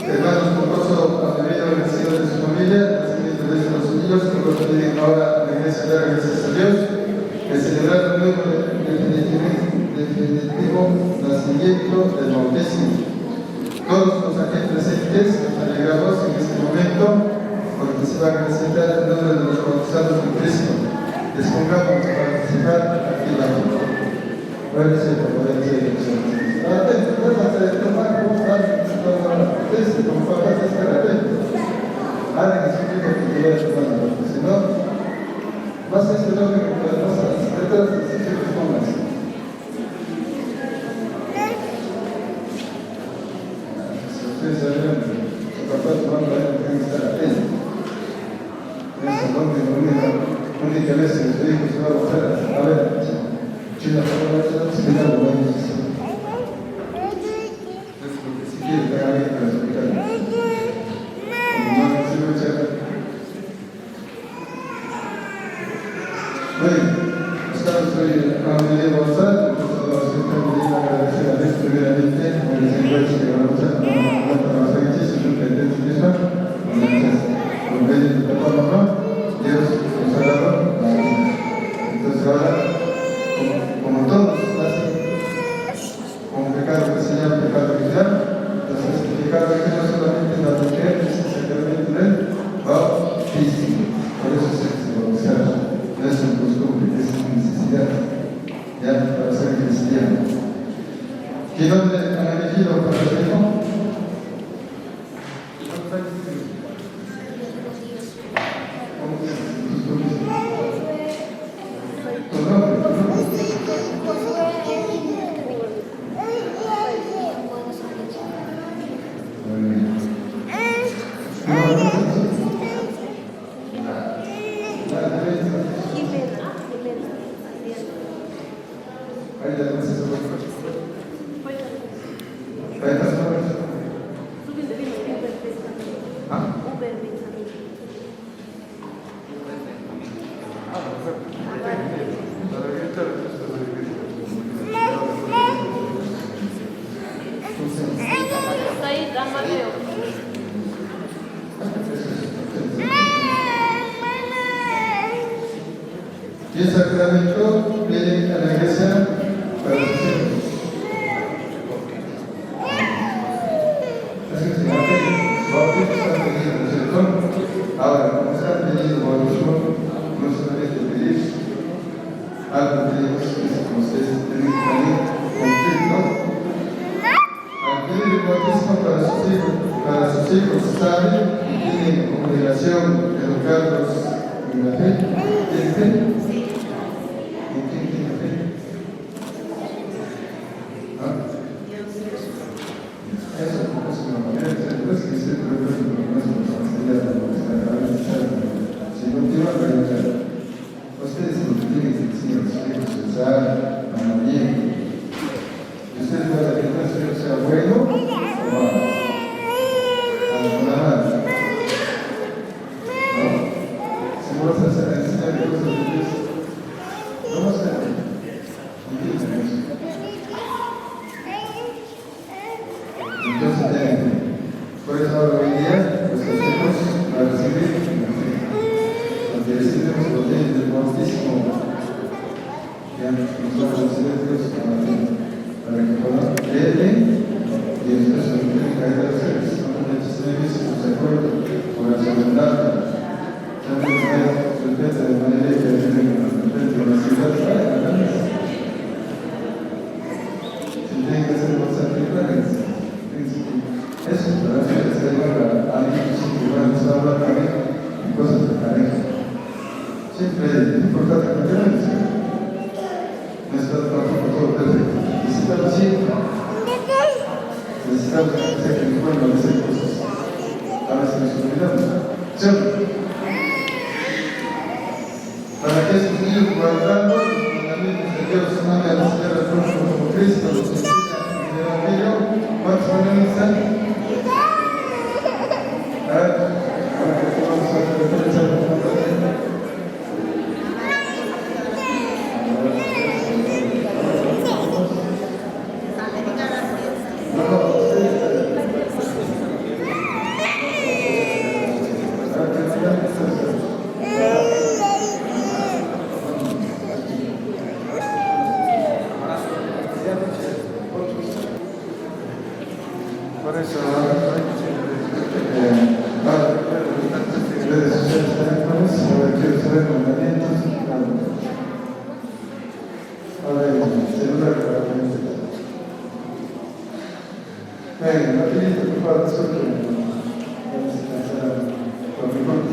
Hermanos, con gozo han venido bendecidos de su familia, recibiendo de los niños, que corresponden ahora a la iglesia de gracias a Dios, que celebrar el nuevo definitivo nacimiento del bautismo. Todos los aquí presentes nos alegramos en este momento porque se va a presentar el nombre de los bautizados en Cristo. Les pongamos a participar activamente. Puede ser, puede ser. Como papás de estar atentos. Alguien que se que te vaya tomando, porque si no, vas a hacer lo que podemos hacer. Detrás de sí que respondas. Si ustedes saben, su papá tomando algo, tienen que estar atentos. En ese nombre, única vez que su hijo se va a bajar a ver, chila, por favor, se mira lo bueno. Bueno, estamos hoy a un día avanzado, nosotros siempre pedimos agradecer a Dios primeramente por el encuentro que vamos a hacer, su competencia misma, con medio de papá, mamá, Dios nos ha dado la vida. Entonces ahora, como todos nacen con un pecado que se llama pecado original, entonces este pecado original no solamente la mujer, es el sacramento del bautismo. Por eso se bautizaron. No es un costumbre, es una necesidad ya para ser cristiano. ¿Qué nombre han elegido para el hijo? ¿Cómo se llama? ¿Tu nombre? Y el sacramento viene a la iglesia para los hijos. Así que se llama bautismo, están teniendo, ¿cierto? Ahora, como están teniendo bautismo, no solamente pedir algo que Dios, como ustedes tienen que salir conflicto. Al pedir el bautismo para sus hijos, saben y tienen obligación de educarlos en la fe. ¿Tienen fe? Por eso ahora hoy día los hacemos a recibir porque recibimos los bienes del bautismo que nosotros recibimos para que podamos creerle y después se nos tiene que caer a los seres. Nosotros necesitamos de acuerdo con la solemnidad. También se respeta de manera que tenemos la ciudad para la mesa. Si tienen que hacer los sacrificios, eso es para hacer a alguien que van a hablar también de cosas de pareja. Siempre es importante que no está todo perfecto. Necesitamos siempre. Necesitamos que sea que nos vuelvan a hacer cosas. A veces nos olvidamos. ¿Sí? eso, redes sociales teléfonos, ahora quiero saber mandamientos. Ahora el celular para la gente. Bueno, rapidito, por favor, disculpen. Vamos a pasar por mi parte.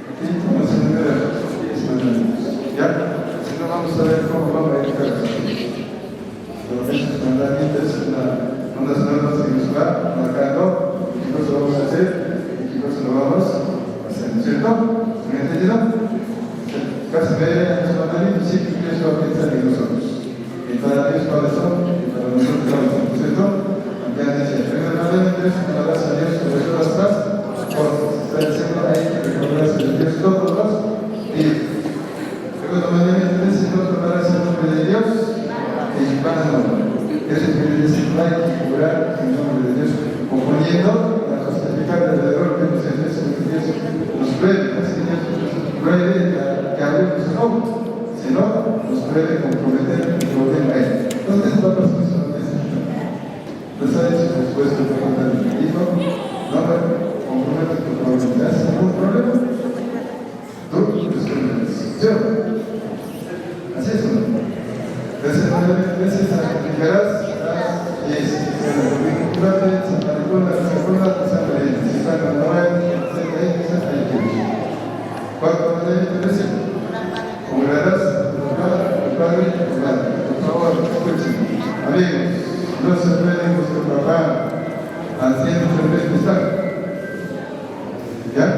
Rapidito, vamos a enumerar los 10 mandamientos. ¿Ya? Si no, vamos a ver cómo vamos a ir cada uno. Los mandamientos son unas normas que nos va marcando qué cosa vamos a hacer y qué cosa no vamos a hacer, ¿no es cierto? ¿Me han entendido? Casi ver los mandamientos siempre que eso va a pensar en nosotros. Y para Dios cuáles son, y para nosotros cuáles son, ¿no es cierto? Aunque han dicho, el primer mandamiento es amarás a Dios sobre todas las cosas. Está diciendo ahí que recordarás a Dios todos los días. El segundo mandamiento es no tomarás el nombre de Dios en vano. Eso quiere decir no hay que jurar en nombre de Dios, componiendo para justificar el error que nos hace Dios nos pruebe, así Dios nos pruebe que hablemos o no, si no, nos pruebe comprometer el problema a él. Entonces, papas que son ¿no sabes? Respuesta de contar el hijo, no me comprometes tu problema. ¿Te haces algún problema? Tú resuelves. ¿Sí? Así es, ¿no? Entonces, veces sacrificarás y es vinculante, Santa Nicola, Santa Elena, Santa Noel, Santa Elena, Santa Elena. ¿Cuánto mandamiento es ese? Honrarás a tu padre y a tu madre. Por favor, escuchen. Amigos, no se puede vuestro papá haciendo el estar. ¿Ya?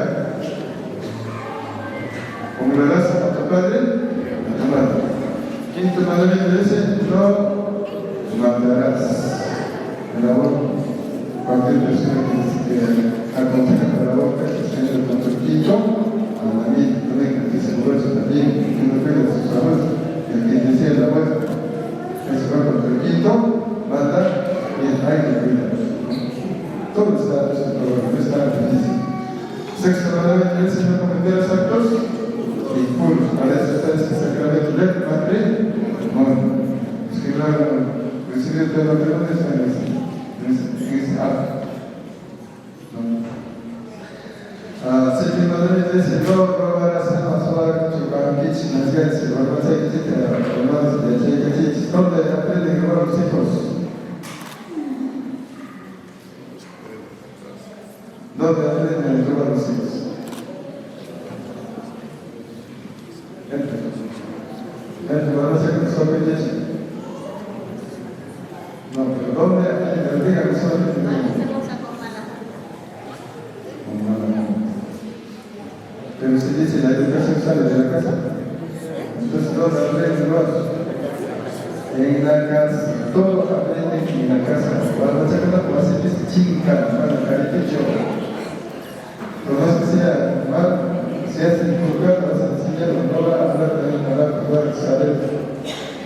Honrarás a tu padre y a tu madre. Quinto mandamiento dice, no matarás. El aborto, cualquier persona que aconseja para el aborto, que se entra contra el quinto mandamiento, también que se esfuerza también, que no pega a sus abuelos, el que desea el aborto, que se va contra el quinto, mata y hay que cuidar. Todo está en su programa, no está difícil. Sexto mandamiento dice, no cometer los actos impuros. Para eso está ese sacramento del matrimonio. Es que claro, recibir todo lo que no está en ese acto. Séptimo mandamiento dice, no robarás jamás o chocarquichi, naciense, barbaza, etc. Hermanos de Checachichi, ¿dónde aprenden a robar los hijos? ¿Dónde aprenden a robar los hijos? Vamos a hacer un sorpresa. No, pero ¿dónde aprenden a solamente pero se dice la educación sale de la casa. Entonces todos aprenden en la casa, todos aprenden en la casa. Para hacer una clase es chica, para caripecho. Por más que sea mal, se hace inculcar, vas a enseñar, no va a hablar de la palabra, va a saber.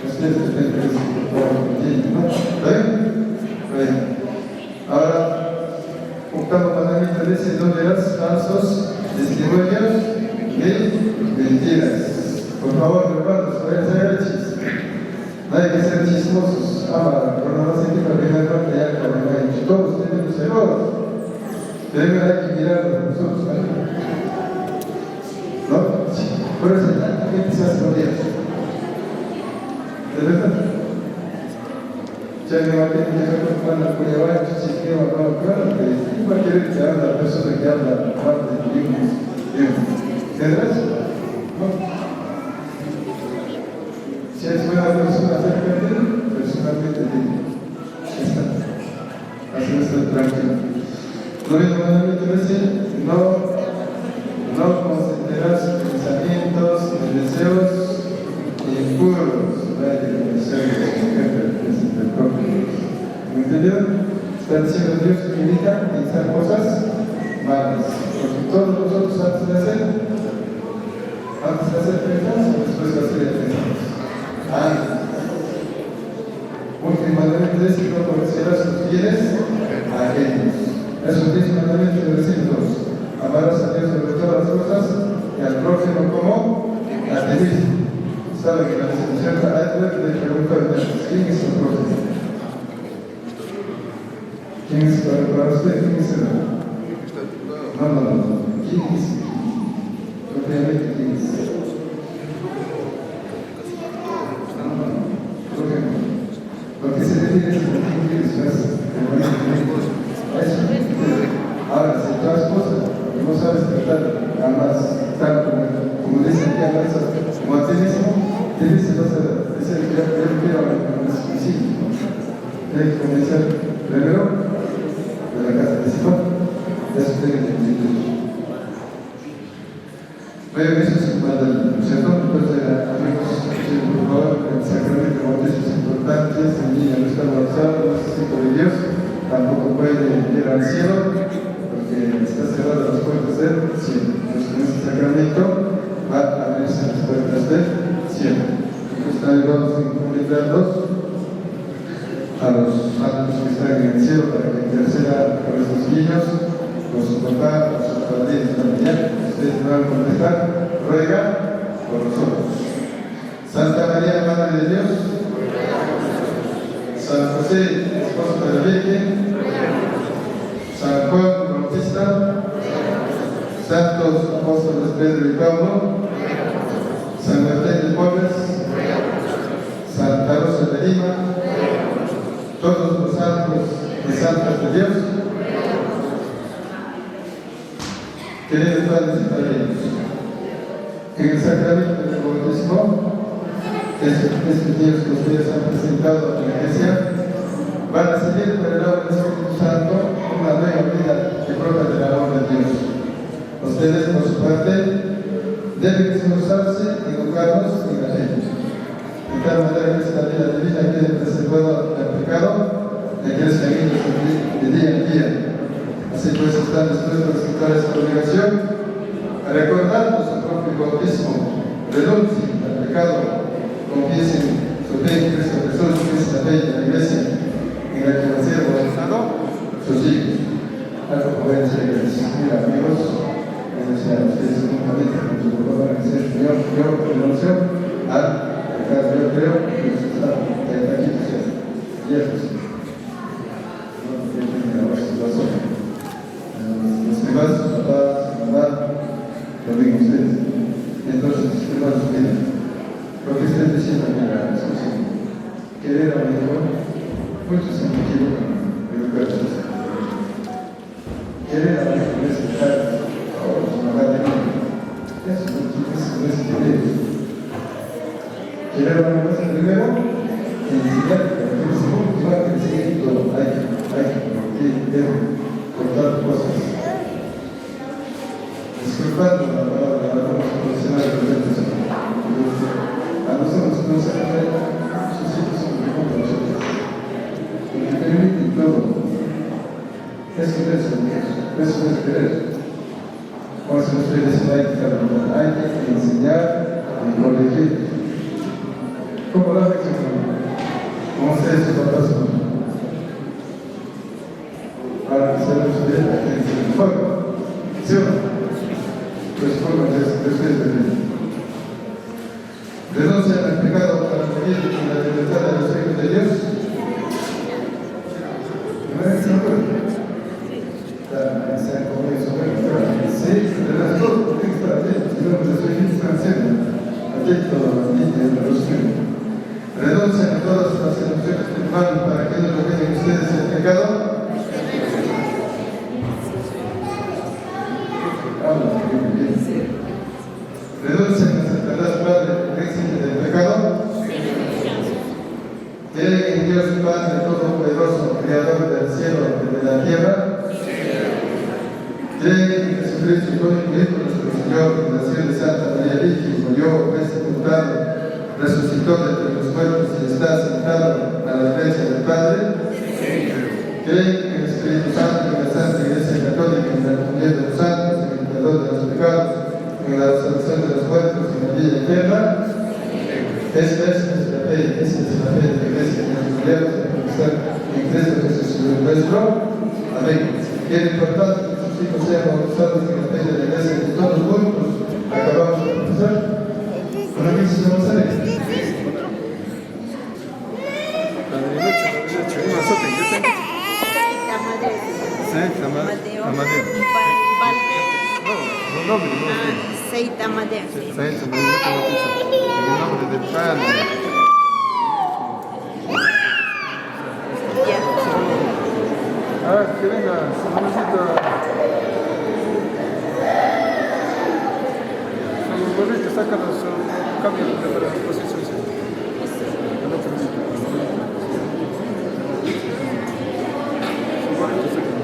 Ustedes tienen que decir, ¿no? ¿Ven? Ahora, octavo mandamiento dice, no dirás falsos testimonios de mentiras. Por favor, hermanos, vayan a ser chistes. No hay que ser chismosos. Pero no se quita la primera parte ya como lo he dicho. Todos tenemos errores. Pero hay que mirarlo nosotros también. ¿No? Sí. Por eso tanta gente se hace odiar. ¿De verdad? Ya me va a tener que cuando Cuyabacho, si quiero hablar, claro, que va a querer que hable la persona que habla parte de Dios. ¿Entendés? ¿No? Si es buena persona cerca de ti, personalmente tiene. Así está tranquilo. Noveno mandamiento dice, no consideras pensamientos y deseos impuros. ¿Me entendieron? Está diciendo Dios que evita pensar cosas malas. Porque todos nosotros antes de hacer pensamos, después de hacer pensamos. Último mandamiento es que no conocerás tus bienes ajenos. Esos 10 mandamientos de versículos. Amarás a Dios sobre todas las cosas y al prójimo como a ti mismo. Sabe que la definición de Adler le pregunta a Dios, ¿quién es el prójimo? para usted, ¿quién es el? No. ¿Quién es? Propiamente, ¿quién es? Lo que se define es el que es ahora, si todas cosas no sabes tratar, además, tal como dicen aquí a veces, como a ti mismo, te dices, vas a decir, yo quiero sí, tienes que comenzar primero de la casa de Simón, ya se tiene que cumplir. Bueno, eso es el ¿cierto? Entonces, amigos, por favor, el sacramento de bautismo es importante, el niño no está bautizado, no es hijo de Dios, tampoco puede ir al cielo, porque está cerrada las puertas del cielo. Entonces, con este sacramento va a abrirse las puertas del cielo. Entonces, vamos a encomendarlos a los santos que están en el cielo para que interceda por esos niños, por su papá, por sus padrinos también. Ustedes me van a contestar, ruega por nosotros. Santa María, Madre de Dios, San José, esposo de la Virgen, San Juan Bautista, santos apóstoles Pedro y Pablo, San Martín de Porres, Santa Rosa de Lima, todos los santos y santas de Dios. Queridos padres y padrinos, en el sacramento del bautismo, estos niños que ustedes han presentado en la iglesia, van a seguir por el obra del Espíritu Santo una nueva vida que brota del amor de Dios. Ustedes, por su parte, deben esforzarse y educarnos en la fe. De tal manera que esta vida divina quede preservada del pecado y crezca en ellos de día en día. Así pues, están dispuestos a aceptar esta obligación, a recordando su propio bautismo, renuncien al pecado, confiesen su fe en Cristo Jesús, que es la fe de la iglesia, en la que va a ser bautizado sus hijos. Algo pueden ser gracias. Mira, amigos, a ustedes juntamente con su papá, que sea Señor, yo renuncio al pecado. Yo creo que Dios está aquí, y eso sí. Los demás, papás, mamá, también ustedes. Entonces, hermanos, miren, lo que estoy diciendo acá es que querer a mi hijo, muchos se me equivocan, pero gracias. Querer a mi hijo es estar ahora, mamá de mí. Eso no es querer. Querer a mi hijo es primero enseñar, porque el segundo va a crecer todo. Hay que cortar cosas. Disculpando la palabra, la vamos a profesional de a nosotros no se puede, sus hijos son mejor para nosotros. Porque permiten todo. Eso es querer. Como se nos puede decir, hay que enseñar y corregir. ¿Cómo lo hacen? ¿Cómo ustedes sus papás son? Para que se los vea, hay que enseñar el fuego. ¿Sí o no? Pues formas de ustedes de vida. Renuncian al pecado para vivir en la libertad de los hijos de Dios. ¿No es eso? Está como eso, sí, de las dos, porque está atento, si no, los hijos están siendo atento a la vida de los hijos. Renuncian a todas las seducciones del mal para que no dejen ustedes el pecado. Renuncian a Satanás Padre, exige del pecado. Creen en Dios Padre Todopoderoso, Creador del cielo y de la tierra. Creen en Jesucristo, su único Hijo, nuestro Señor, que nació de Santa María Virgen, murió, fue sepultado, resucitó de entre los muertos y está sentado a la derecha del Padre. Creen en el Espíritu Santo, en la Santa Iglesia Católica, en la comunión de los santos, en el perdón de los pecados, en la resurrección de los muertos y en la vida eterna. Esa es nuestra fe, esa es la fe de la Iglesia, que nos gloriamos en confesar en Cristo Jesús, Señor nuestro. Amén. Y es importante que sus hijos sean bautizados en la fe de la Iglesia, que todos juntos acabamos de confesar. ¿Con la misa se vamos a ver? La derecha, una sota, yo tengo. de Amadeo. Perfecto, muy bien, en el nombre del Padre. Ya. A ver, que venga, su mamacita. Su gorrito, sácalo, su cambio de para su posición. No permite. Su gorrito, sácalo.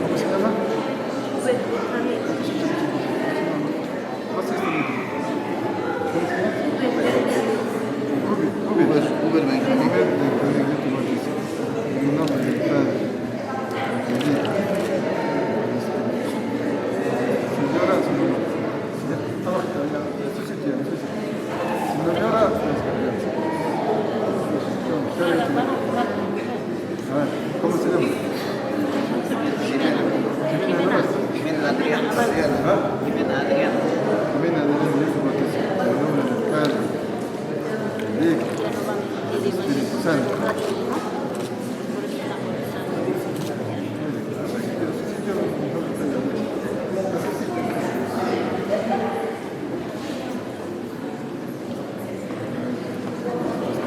¿Cómo se llama? Pues, también. ¿Cómo se llama? Uber, venga. En el nombre del Padre. Señora, abajo, su sitio. Señora, a ver, ¿cómo se llama? Jimena Adriana. ¿Ah? Jimena Adriana. Jimena Adriana, en el nombre del Padre, del Hijo, del Espíritu Santo.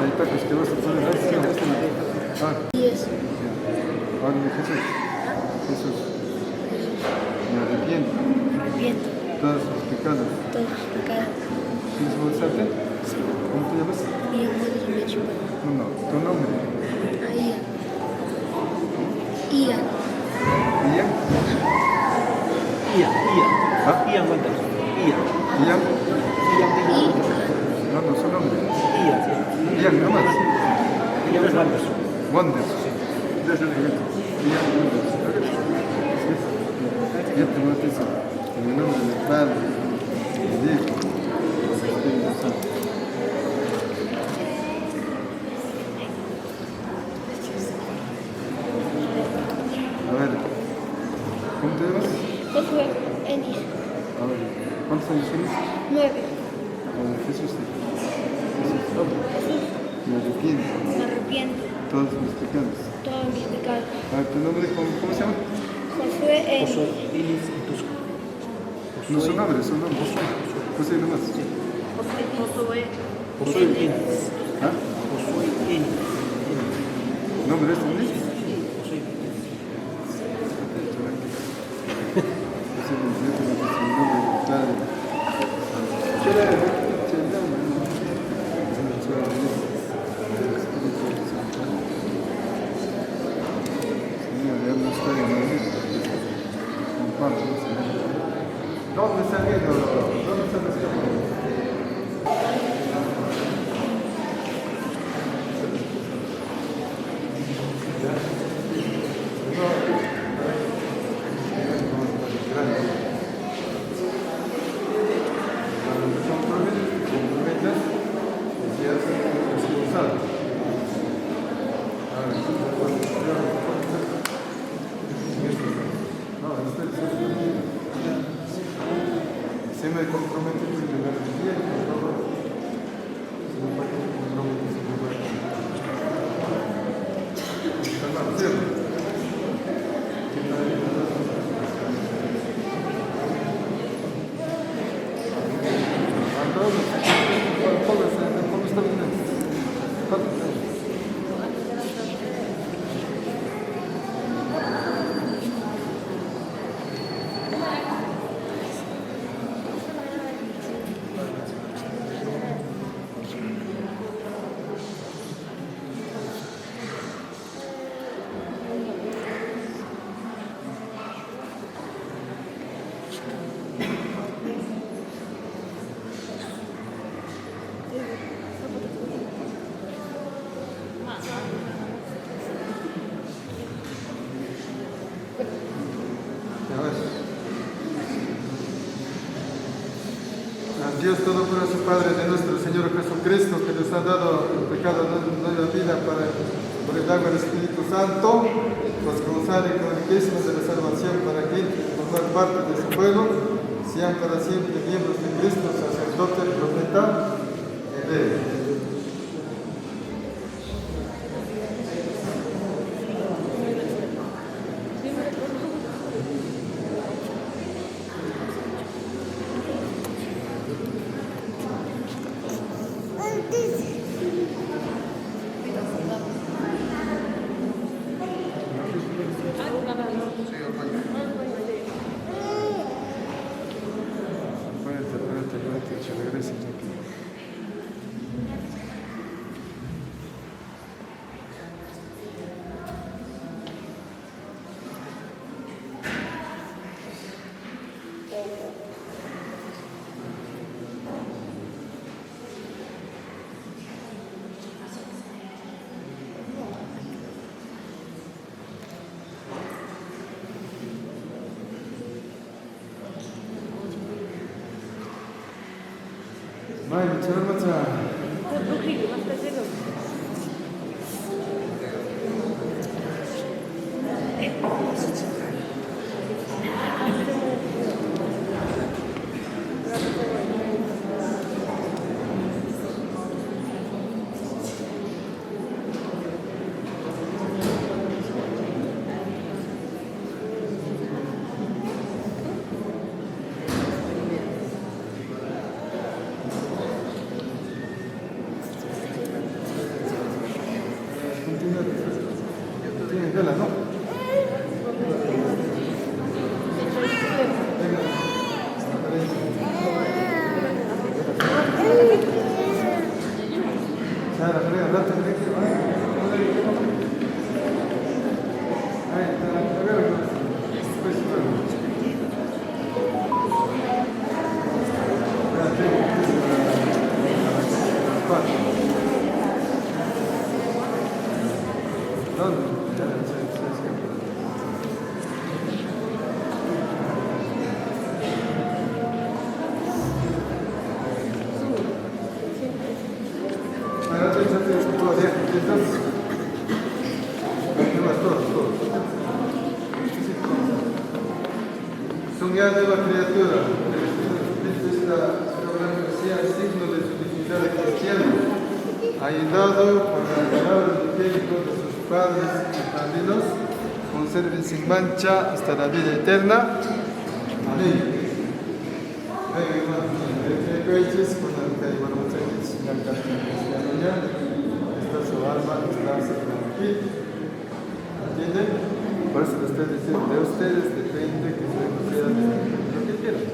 Ahí está, pues que vas a poner ahora Jesús. Jesús. Me arrepiento. Todos los pecados. ¿Quieres bautizarte? ¿Cómo te llamas? No, tu nombre. Ian. ¿Ian? ¿Ah? Ian, cuéntanos. ¿Ian? No, su nombre. Ian, no más. Ian Wonders. Wonders. Ian Wonders. Yo te bautizo en el nombre del Padre, del Hijo, del Espíritu Santo. A ver, ¿cómo te llamas? Josué, Enis, A ver, ¿cuántos años tienes? 9. A ver, Jesús, me arrepiento Me arrepiento todos mis pecados. todos mis pecados. A ver, ¿tu nombre cómo se llama? Josué, Enis. No, su nombre. José nomás. Josué. ¿Ah? ¿Nombre es Enis? José, yo te bautizo en el nombre del Padre. Señor, ya no está en Madrid. Compártanos. ¿Dónde está viendo? ¿Dónde está el Se me compromete el primer día, por favor. Se me compromete el primer día. A todos, ¿cómo está bien? Dios Todopoderoso, Padre de nuestro Señor Jesucristo, que nos ha dado el pecado de la vida por el agua del Espíritu Santo, los causales con el Cristo de la salvación para que, formar parte de su pueblo, sean para siempre miembros de Cristo, sacerdote, profeta y rey. Vaya, chaval, macha. Trujillo, más casero. Tiene vela, ¿no? Sara, frega, date, ahí está, a ver, pues, ¿dónde? Son ya nueva criatura. Esta profecía es signo de su dignidad de cristiano. Ayudado por la palabra de Cristo de sus padres y padrinos, conserven sin mancha hasta la vida eterna. Amén. Está su alma, está aquí. ¿Entienden? Por eso le estoy diciendo, de ustedes depende que se concedan lo que quieran.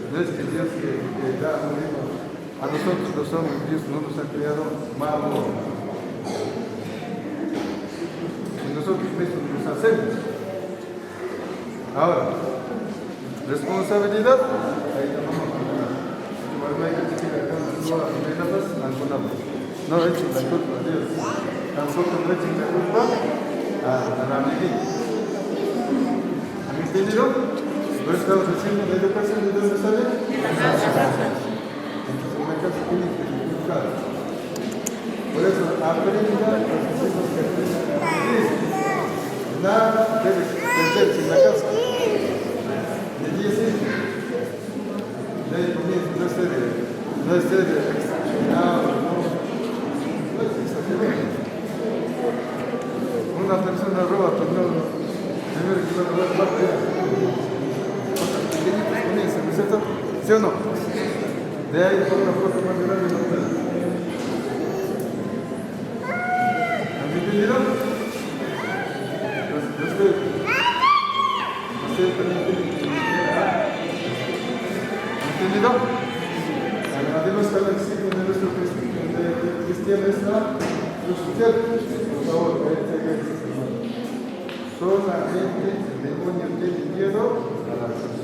No es que Dios que da un hijo, a nosotros los hombres, Dios no nos ha creado malos. Y nosotros mismos nos hacemos. Ahora, responsabilidad, ahí vamos a hablar. No echen la culpa a Dios, tampoco no echen la culpa a la amiguita. ¿Han entendido? Por eso estamos diciendo la educación de dónde sale. Entonces una casa tiene que educar. Por eso aprenda los hijos que aprendan a vivir. Nada debe perderse en la casa. De 10 hijos. De ahí comienza, no es ser exagerado, no es exagerado. Una persona roba, pues no, primero que va a robar parte de cosas pequeñitas comienza, ¿no es cierto? ¿Sí o no? De ahí por una cosa más grande no puede. ¿Han entendido? Usted también tiene que entender. ¿Entendido? Además, cada signo de nuestro cristiano es la social. Por favor, solamente el demonio tiene miedo a la cruz.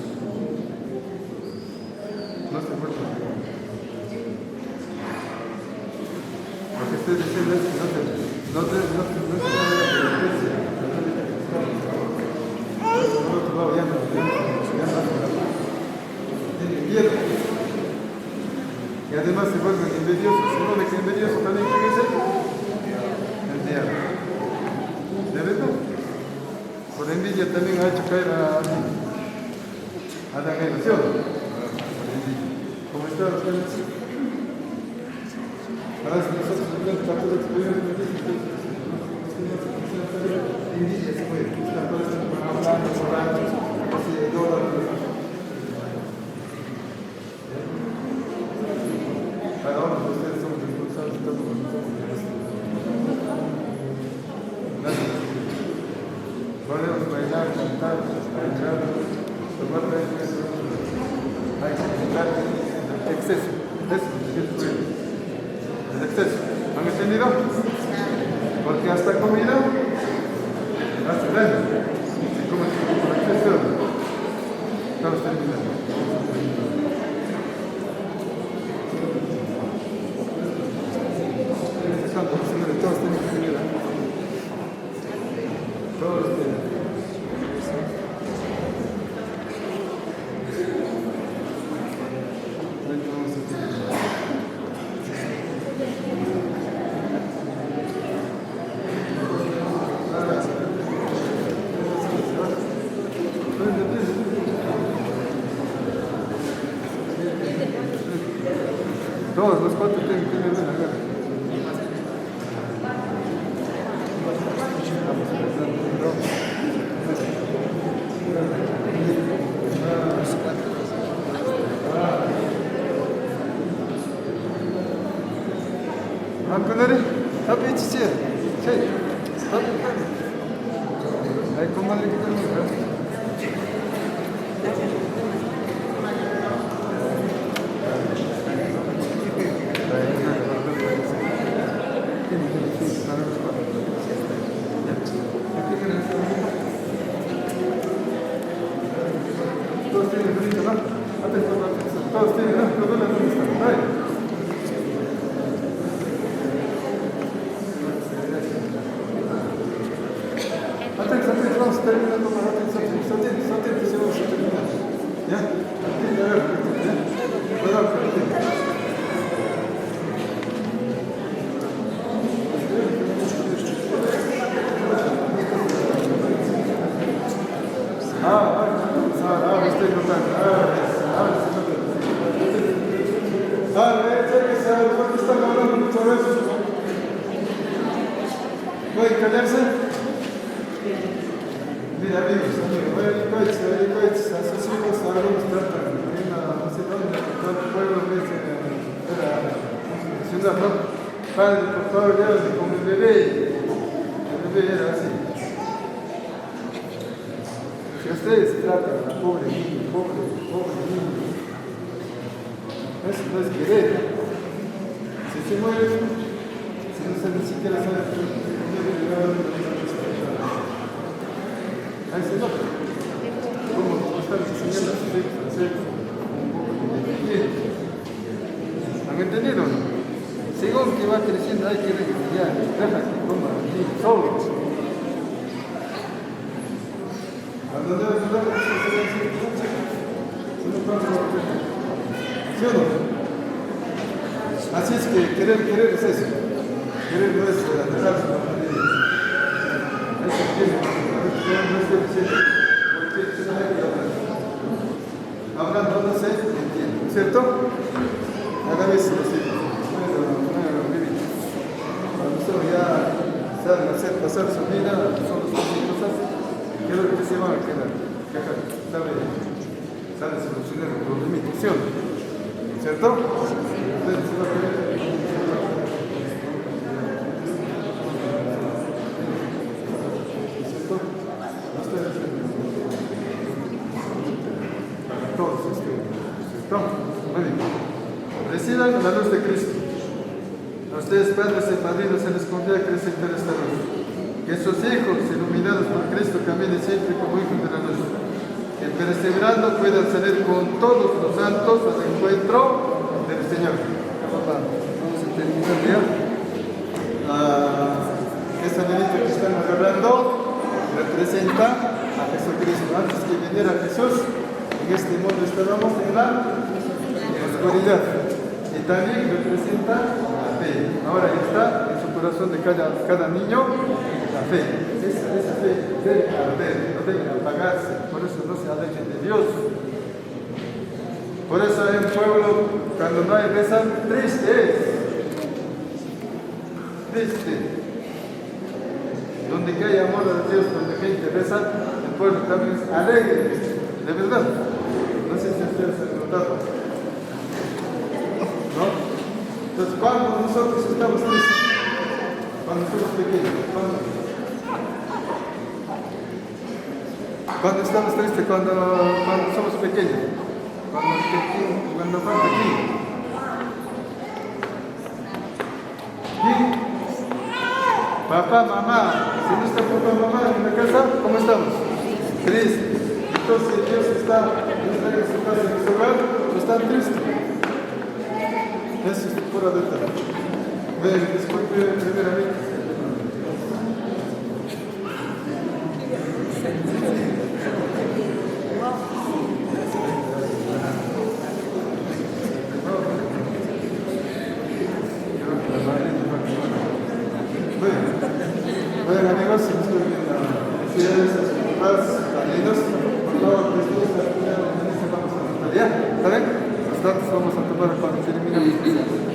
No se muestra. Lo que estoy diciendo es que no se sabe la penitencia. Por otro lado, ya no tiene miedo. Y además se vuelven envidiosos. ¿No de que envidioso también quién es él? El diablo. ¿De verdad? Por envidia también ha hecho caer a la generación. ¿Cómo está ustedes? Ahora si nosotros tenemos tanto de experiencia, envidia se puede. Estas cosas van hablando, borrachos, así de dólares. Cada uno de ustedes somos responsables de todo lo que somos. Gracias. Podemos bailar, cantar, bailar, tomar besos. Hay que evitar el exceso. Eso es el exceso. ¿Han entendido? Porque hasta comida hace daño. Si comes con exceso, estamos terminando. Todos tienen que venir. Todos tienen. Entonces, Todos los cuatro tienen una garra. Ankunari, tapi cicir, cik, tapi. Ay, ¿cómo le quitamos? Todos tienen bonito, ¿no? Atención, todos tienen, ¿no? Todos tienen bonito. Atención, vamos a terminar con más atención, se vamos a terminar. ¿Ya? A ver, ¿ya? Cuidado, estoy notando. ¿Cuánto están hablando muchas veces? ¿Pueden callarse? Mira, amigos, a sus hijos algunos tratan no sé dónde, todo el pueblo de la ciudad, ¿no? Padre, por favor, llévame como el bebé era así. Si ustedes tratan a pobre niño, eso no es querer. Si se muere, si no se ni siquiera sabe ahí se nota. ¿Cómo están enseñando a sus hijos a hacer un poco de bien? ¿Han entendido? Según que va creciendo hay que regañar, deja que coma solo. ¿Sí o no? Así es que querer es eso. Querer no es dejarse la familia. Eso no es suficiente. Porque se sabe que hablando no se entiende, ¿cierto? Cada vez se decide. Cuando ya saben hacer pasar su vida, son las cosas que lo que se van a quedar. Sabe solucionar el problema, ¿cierto? Entonces, reciban la luz de Cristo. A ustedes, padres y padrinos, se les confía crecer esta luz. Que sus hijos, iluminados por Cristo, caminen siempre como hijos de la luz. Que perseverando puedan salir con todos los santos al encuentro del Señor. Vamos a terminar ya. Esta manita que estamos hablando representa a Jesucristo. Antes que viniera Jesús, en este mundo estábamos en la oscuridad. Y también representa la fe. Ahora ya está en su corazón de cada niño la fe. Esa fe debe arder, no debe apagarse. Por eso no se alejen de Dios. Por eso hay un pueblo, cuando no hay reza, triste es. Triste. Donde que hay amor a Dios, donde gente reza, el pueblo también es alegre. De verdad. No sé si ustedes han notado. ¿No? Entonces, cuando nosotros estamos tristes, cuando somos pequeños, cuando estamos tristes, cuando somos pequeños, cuando falta aquí. Papá, mamá, si no está papá, mamá en la casa, ¿cómo estamos? Tristes. Entonces Dios está en su casa, en su hogar, están tristes. Eso es pura detalle. Disculpe primeramente. Bueno amigos, si nos permiten felicidades a sus papás, padrinos, por favor, después de la vamos a notar ya, ¿está bien? Los datos vamos a tomar cuando terminemos.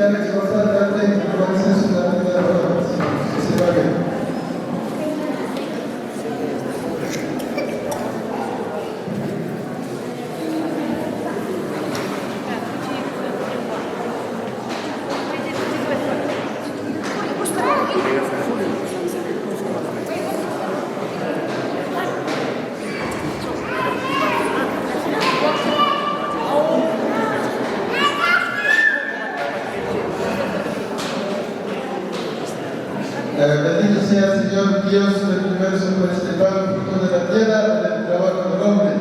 Alex González, adelante, con censo de la primera ronda. Si se va bien. Bendito sea el Señor Dios del universo por este pan, fruto de la tierra, del trabajo del hombre,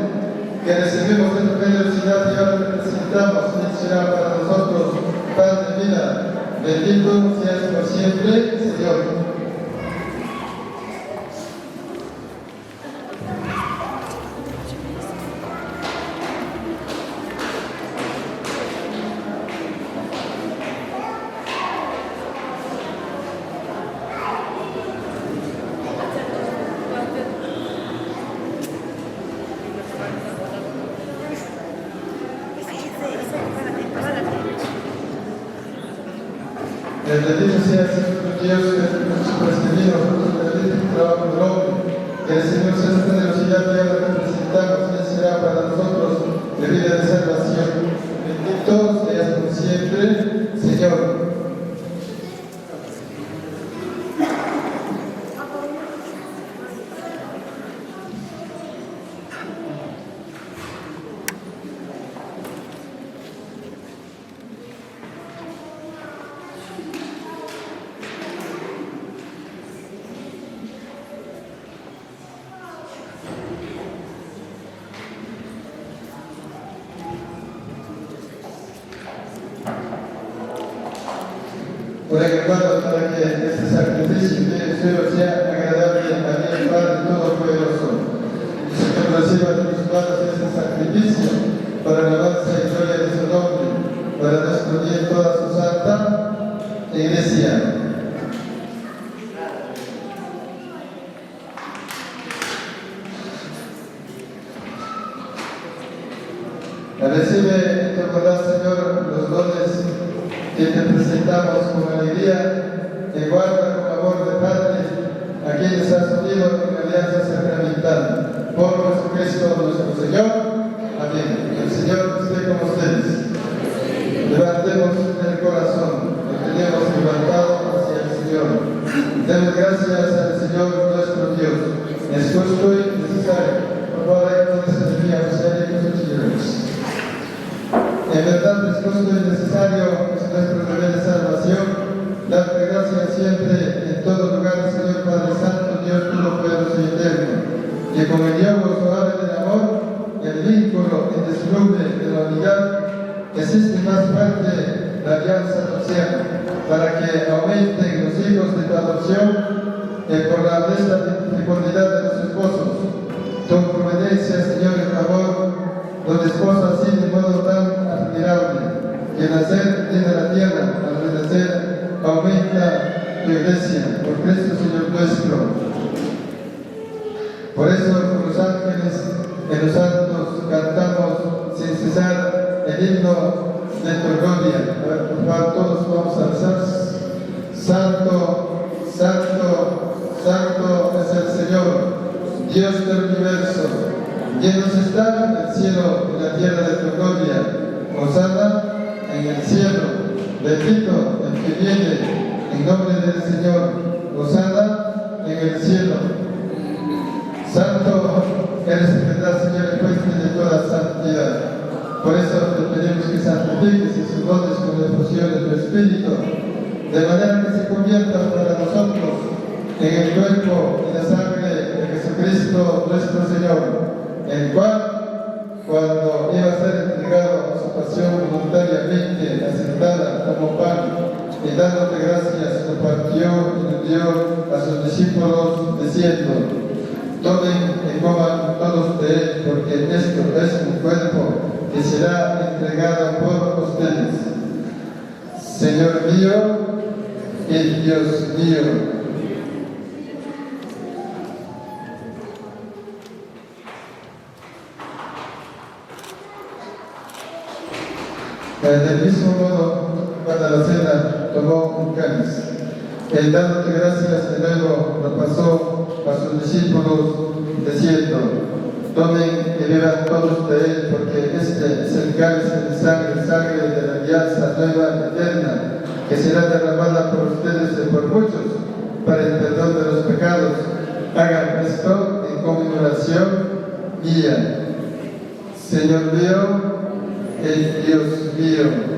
que recibimos de tu generosidad y ahora necesitamos, y será para nosotros pan de vida. Bendito seas por siempre, Señor. Bendito sea el Señor Dios de nuestros vino, fruto del trabajo del hombre, que el Señor sea su generosidad y ahora representamos, y será para nosotros de vida de salvación. Bendito seas por siempre, Señor. Oren, hermanos, para que este sacrificio de ustedes sea agradable a Dios Padre Todopoderoso. El Señor reciba de tus manos este sacrificio para la alabanza y gloria de su nombre, para nuestro bien toda su santa Iglesia. Recibe en tu bondad, Señor, los dones que te presentamos con alegría, que guarda con amor de Padre a quienes has unido en alianza sacramental. Por Jesucristo nuestro Señor. Amén. El Señor esté con ustedes. Levantemos el corazón, lo tenemos levantado hacia el Señor. Demos gracias al Señor nuestro Dios. Es justo y necesario. Por favor, hay que desafiamos a los chicos. En verdad es justo y necesario, es nuestro deber de salvación, darte gracias siempre, en todo lugar, Señor Padre Santo, Dios Todopoderoso y Eterno, que con el yogo suave del amor, el vínculo indisoluble de la unidad, existe más fuerte la alianza nupcial, para que aumenten los hijos de tu adopción, y por la honesta fecundidad de los esposos. Tu providencia, Señor, en favor, los esposos así de modo tan admirable, que nacer tiene la tierra, al renacer aumenta tu iglesia, por Cristo Señor nuestro. Por eso con los ángeles y los santos cantamos sin cesar el himno de tu gloria. A ver, por favor, todos vamos a rezar. Santo, santo, santo es el Señor, Dios del universo. Llenos están el cielo y la tierra de tu gloria. Hosana en el cielo. Bendito el que viene en nombre del Señor. Hosana en el cielo. Santo eres en verdad, Señor, el fuente de toda santidad. Por eso te pedimos que santifiques y sus dones con la efusión de tu Espíritu, de manera que se conviertan para nosotros en el cuerpo y la sangre de Jesucristo nuestro Señor, el cual, cuando iba a ser entregado a su pasión voluntariamente aceptada como pan, y dándote gracias, lo partió y lo dio a sus discípulos, diciendo: tomen y coman todos de él, porque esto es mi cuerpo, que será entregado por ustedes. Señor mío y Dios mío. Del mismo modo, para la cena, tomó un cáliz. Dándote gracias de nuevo, lo pasó a sus discípulos, diciendo: tomen y beban todos de él, porque este es el cáliz de mi sangre, sangre de la alianza nueva y eterna, que será derramada por ustedes y por muchos, para el perdón de los pecados. Hagan esto en conmemoración mía. Señor mío, y Dios mío.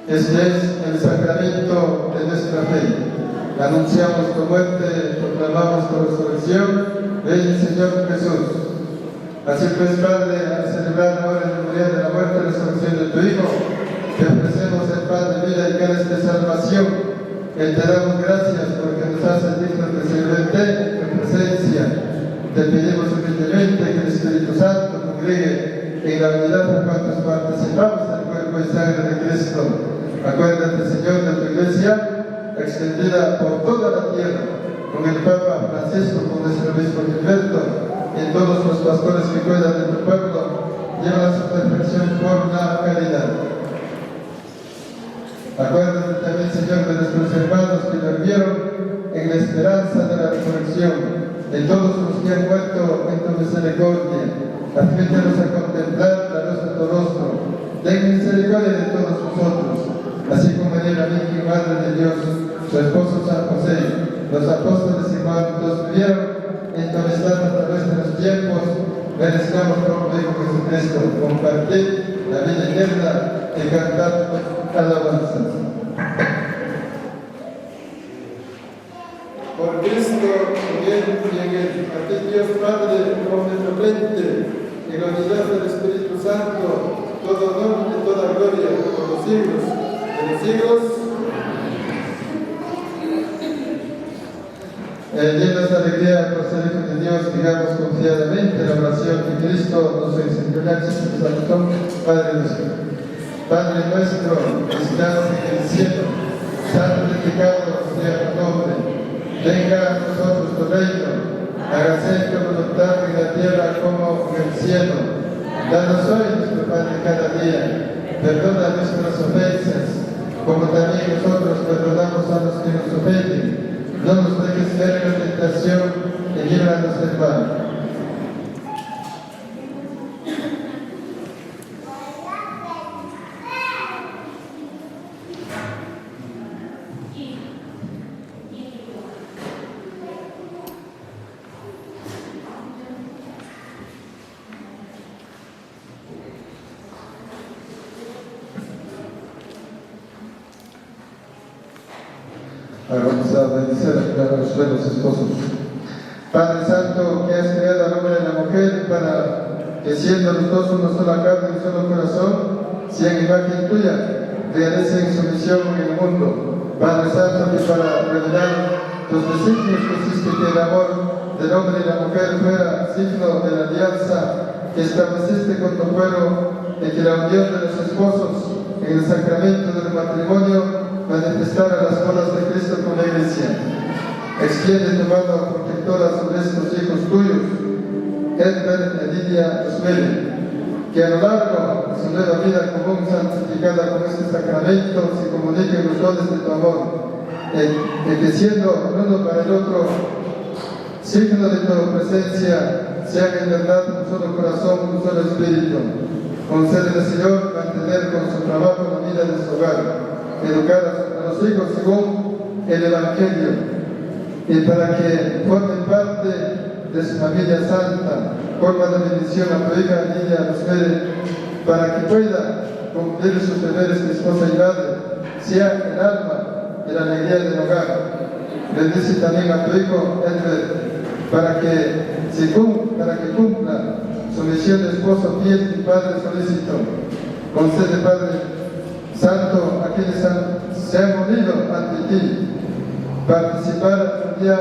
Este es el sacramento de nuestra fe. Anunciamos tu muerte, proclamamos tu resurrección. Ven, Señor Jesús. Así pues, Padre, al celebrar ahora el memorial de la muerte y resurrección de tu Hijo, te ofrecemos el pan de vida y cáliz de salvación. Te damos gracias porque nos haces dignos de celebrar en tu presencia. Te pedimos humildemente que el Espíritu Santo congregue en la unidad a cuantos participamos del cuerpo y sangre de Cristo. Acuérdate, Señor, de tu iglesia, extendida por toda la tierra, con el Papa Francisco, con nuestro obispo Gilberto, y todos los pastores que cuidan de tu pueblo, lleva a su perfección por la caridad. Acuérdate también, Señor, de nuestros hermanos que durmieron en la esperanza de la resurrección, de todos los que han muerto en tu misericordia. Admítelos a contemplar la luz de tu rostro. Ten misericordia de todos nosotros, así como de la Virgen Madre de Dios, su esposo San José, los apóstoles y cuantos vivieron en tu amistad a través de los tiempos, merezcamos por tu Hijo Jesucristo compartir la vida eterna y cantar alabanzas. Por Cristo, bien y en él, a ti Dios Padre, omnipotente, en la unidad del Espíritu Santo, todo honor y toda gloria por los siglos de los siglos. Llenos de alegría por ser hijos de Dios, digamos confiadamente la oración que Cristo nos enseñó. Padre nuestro. Padre nuestro, que estás en el cielo, santificado sea tu nombre. Venga a nosotros tu reino. Hágase tu voluntad en la tierra como en el cielo. Danos hoy nuestro pan de cada día. Perdona nuestras ofensas, como también nosotros perdonamos a los que nos ofenden. No nos dejes caer en la tentación y líbranos del mal. Vamos a bendicer a los buenos esposos. Padre Santo, que has creado al hombre y a la mujer para que siendo los dos una sola carne y un solo corazón, sean imagen tuya, realicen su misión en el mundo. Padre Santo, que para revelar tus designios quisiste que el amor del hombre y la mujer fuera signo de la alianza que estableciste con tu pueblo, y que la unión de los esposos en el sacramento del matrimonio manifestar las bodas de Cristo con la Iglesia. Extiende tu mano protectora sobre estos hijos tuyos, Edgar y Lidia Osmele, que a lo largo de su nueva vida común santificada con este sacramento se comuniquen los dones de tu amor, y que siendo el uno para el otro signo de tu presencia, sean en verdad un solo corazón, un solo espíritu. Concédele, Señor, mantener con su trabajo la vida de su hogar, educar a los hijos según el Evangelio, y para que formen parte de su familia santa, forma de bendición a tu hija Lidia Rosmere, para que pueda cumplir sus deberes de esposa y madre, sea el alma y la alegría del hogar. Bendice también a tu hijo Edward, para que cumpla su misión de esposo fiel y padre solícito. Concede, Padre Santo, a quienes se han unido ante ti, participar un día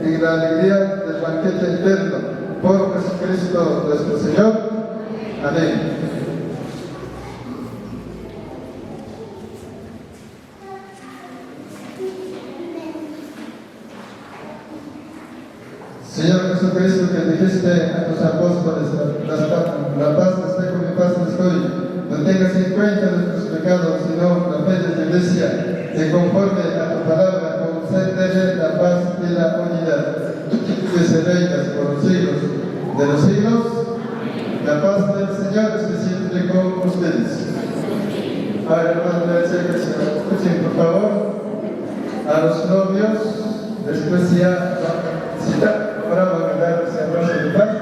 en la alegría del banquete eterno, por Jesucristo nuestro Señor. Amén. Señor Jesucristo, que dijiste a tus apóstoles, la paz les dejo, mi paz les doy. No tengas en cuenta nuestros pecados, sino la fe de tu iglesia, que conforme a tu palabra concédele la paz y la unidad. Tú que vives y reinas por los siglos de los siglos, la paz del Señor esté siempre con ustedes. Ahora, hermanos, le deseo que se escuchen, por favor, a los novios, después ya ahora van a dar ese abrazo de paz.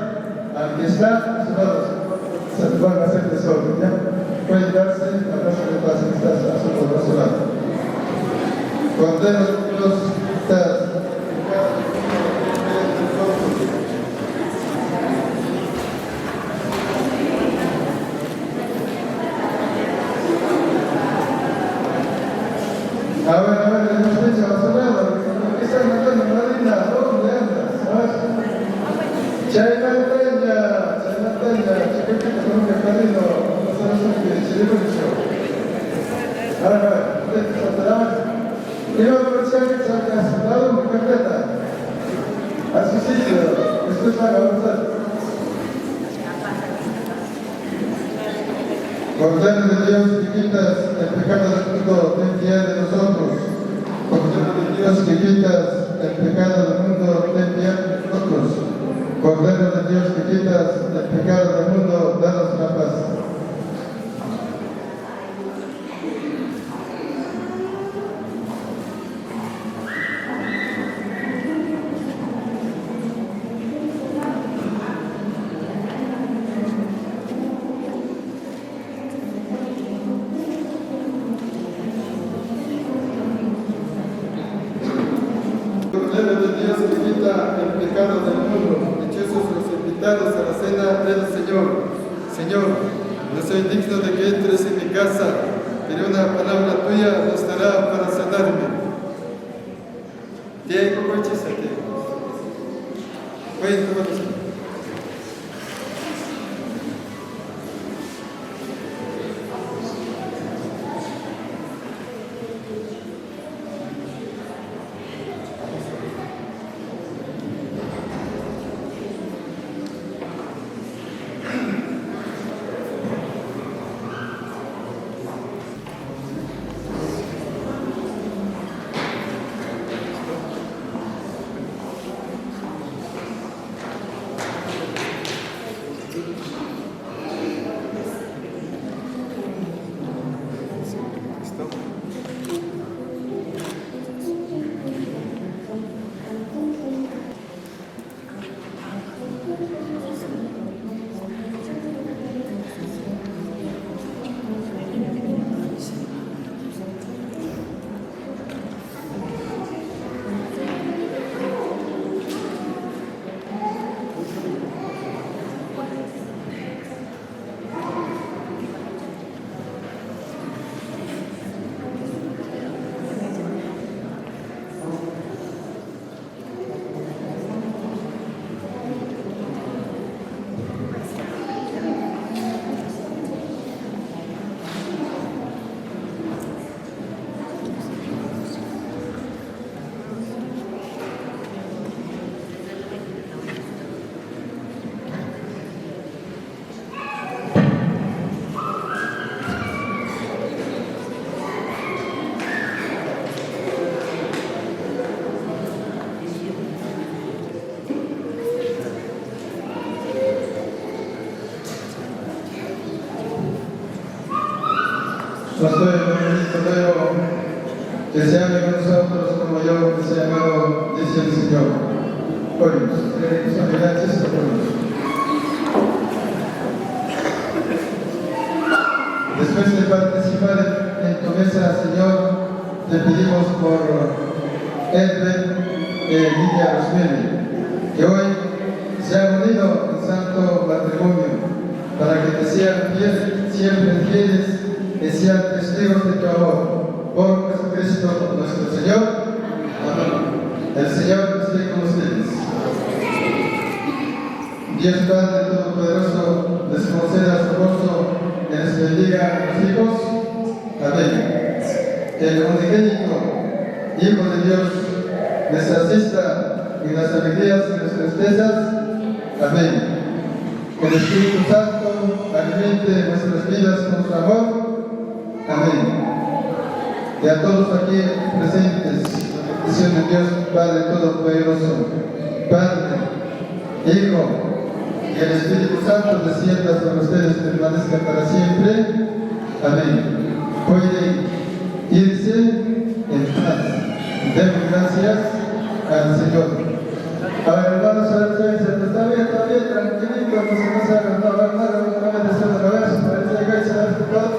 Al que está a su lado, se van a hacer tesoro, ¿ya? Pueden darse abrazo de paz que está a su lado. Condenos Dios, estás. A ver, hemos dicho a su lado, ¿qué están matando, Marina? ¿Dónde andas? Chaymanteña, chiquitito con un cafalino, no sabes qué, se dio mucho. Ahora, ustedes saltarán. Y luego aprovechar que salga a su lado, mi carpeta, a su sitio, después van a avanzar. Cordero de Dios, que quitas el pecado del mundo, ten piedad de nosotros. Cordero de Dios, que quitas el pecado del mundo, ten piedad de nosotros. Cordero de Dios, que quitas el pecado del mundo, danos la paz. Cordero de Dios, que quita el pecado del mundo, dichosos los invitados a la cena del Señor. Señor, no soy digno de que entres en mi casa, pero una palabra tuya bastará para sanarme. Diego, cochízate. Cuéntame. Pastor Leo, que se ame con nosotros como yo que se he amado, dice el Señor. Oremos, gracias a todos. Después de participar en tu mesa, Señor, te pedimos por Edwin y Lidia Rosmeli, que hoy se han unido en santo matrimonio, para que te sean fieles, siempre fieles, y sean testigos de tu amor. Por Jesucristo nuestro Señor. Amén. El Señor esté con ustedes. Dios Padre Todopoderoso les conceda su gozo y les bendiga a los hijos. Amén. Que el unigénito Hijo de Dios les asista en las alegrías y las tristezas. Amén. Que el Espíritu Santo alimente nuestras vidas con su amor. Amén. Y a todos aquí presentes, bendición de Dios Padre Todopoderoso, Padre, Hijo y el Espíritu Santo descienda sobre ustedes, permanezca para siempre. Amén. Pueden irse en paz. Demos gracias al Señor. A ver, hermanos, está bien, tranquilito, no se nos hagan, no hagan nada, otra vez después de la vez, parece que hay que dar todos.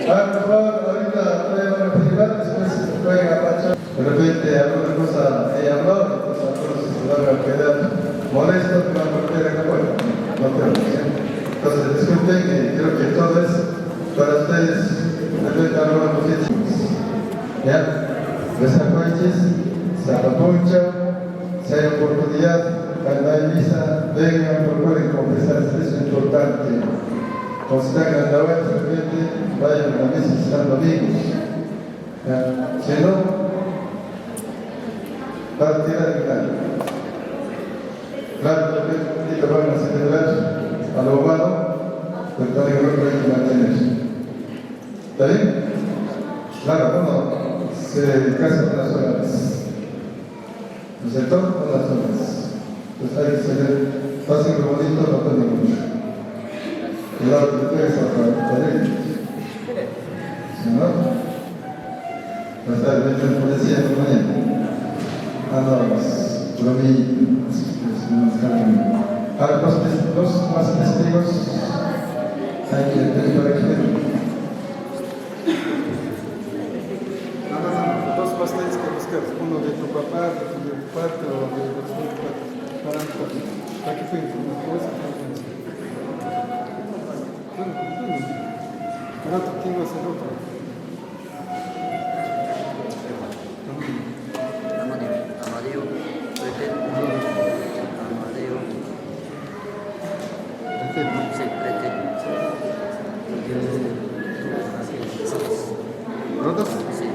Por favor, ahorita voy a participar, después voy a apachar. De repente alguna cosa he hablado, entonces a todos se van a quedar molestos, que van a perder el apoyo. No tengo que ser. Entonces, disculpen, creo que todo es para ustedes, de repente alguna cosita. ¿Ya? Los apoyos, Zapapuncha, si hay oportunidad, cuando hay misa, vengan, procuren confesar, eso es importante. Cuando están en la web, de repente, vayan a la misa y sean amigos. Si no, va a tirar el claro. Claro, de repente, van a celebrar a lo humano, pero también creo que hay que mantener. ¿Está bien? Claro, uno se casa con las horas. ¿No es cierto? Con las horas. Entonces hay que ser fácil, bonito, no puede mucho. Cuidado que te pegues a la si no, va a estar dentro de la policía en la mañana. Andamos, bromitas, ahora los más testigos hay que tener para que dos pasteles que buscas, uno de tu papá, de tu parte o de los dos partes. ¿Para qué fue una cosa? Ahora ¿quién va a hacer otro? Amadeo, pretén. Amadeo. Sí, pretén. ¿Rotos? Sí.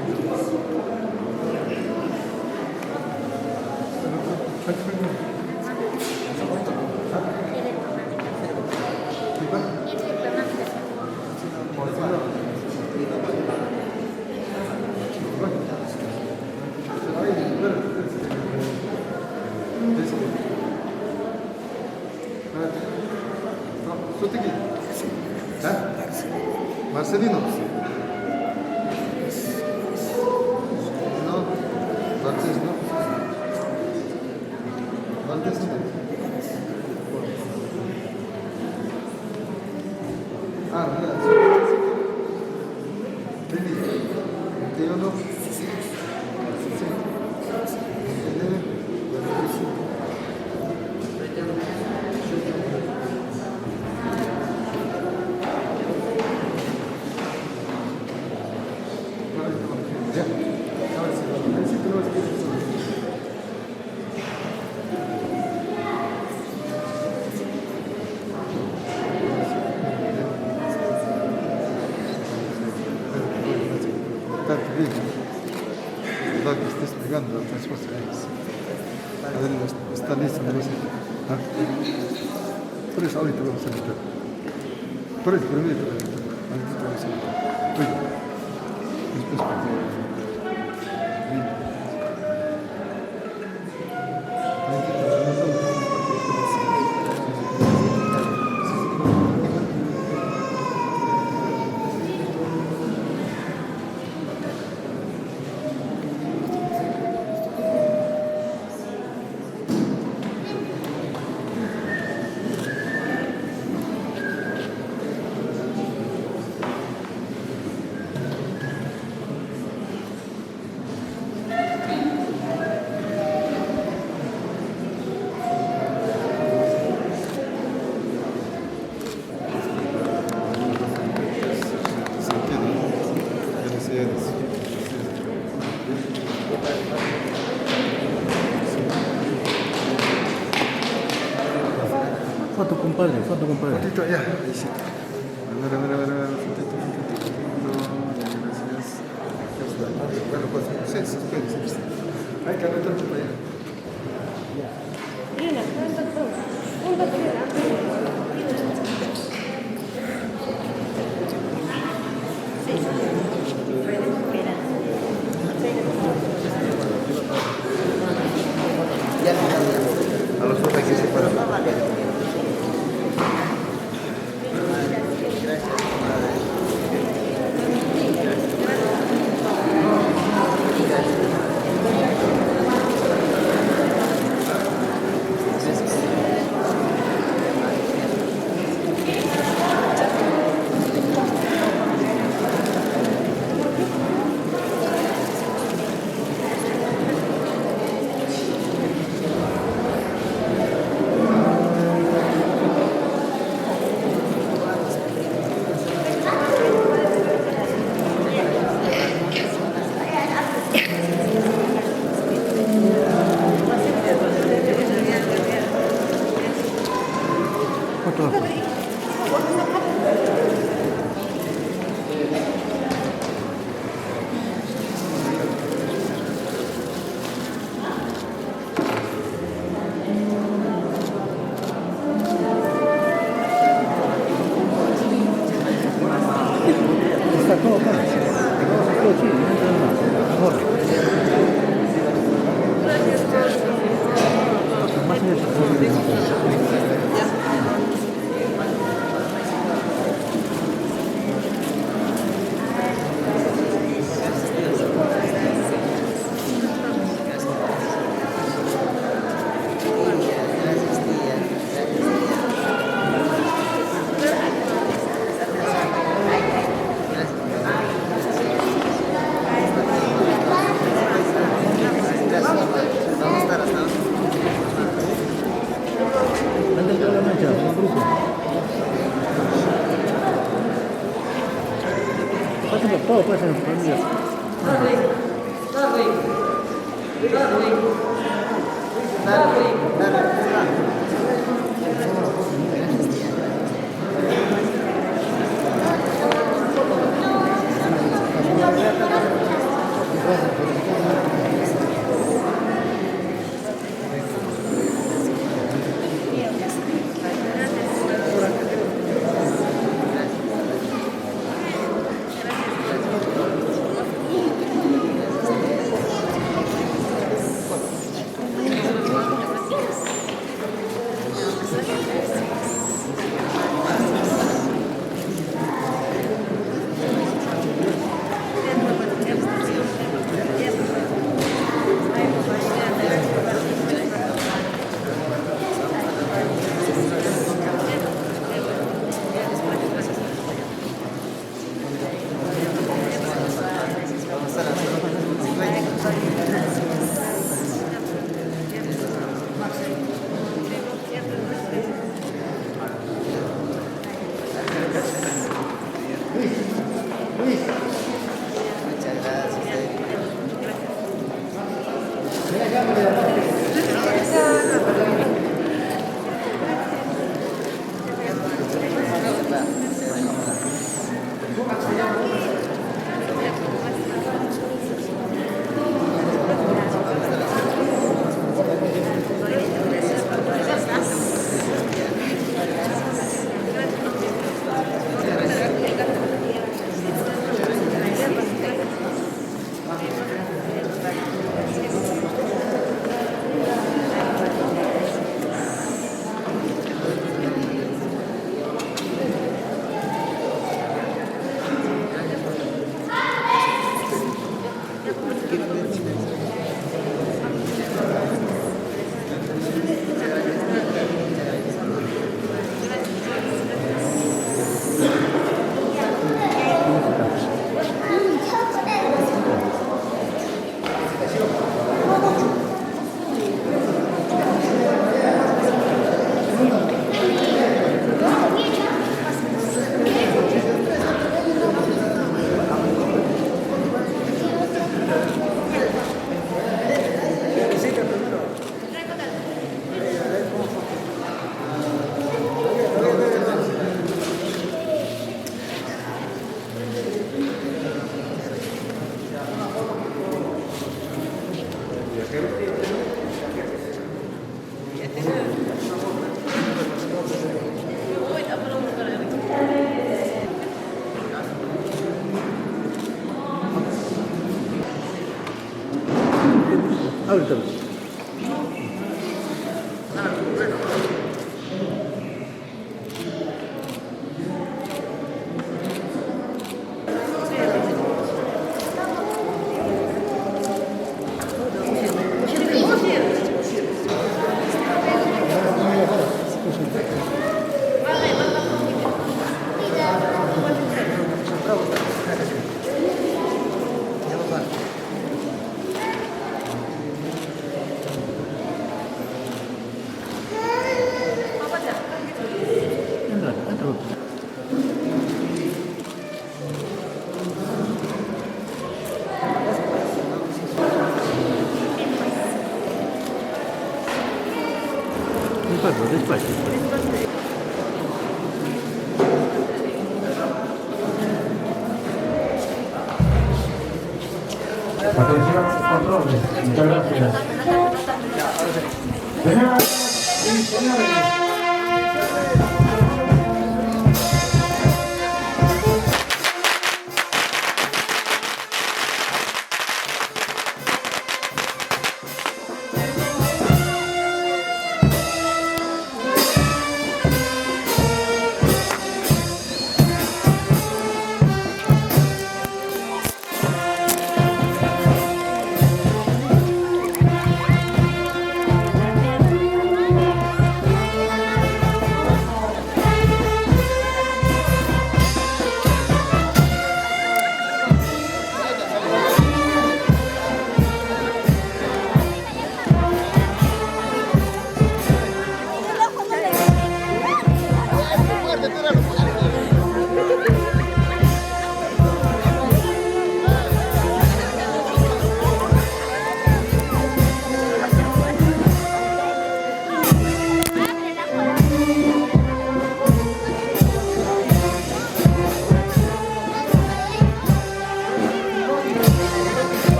Marcelino. No, Martes no. Martes no. Mira. Vení. 21. Sí. Que estés pegando las respuestas. Está listo, no sé. Por eso ahorita vamos a entrar. Por eso, pero ahorita vamos a entrar. Oye, después para Foto compadre. Fotito, ya. Ahí sí. A ver. Fotito. Gracias. Bueno, pues, sí, espera. Irina, cuenta todo. Cuenta A los otros que se fueron. Está todo acá. Todo aquí, no entra nada. Ahora. Más de eso. Anda toda la mancha, un grupo. Pásenlo todo, pásenlo, familia. Ahorita. Despacio. Atención, controles. Muchas gracias. Señoras y señores.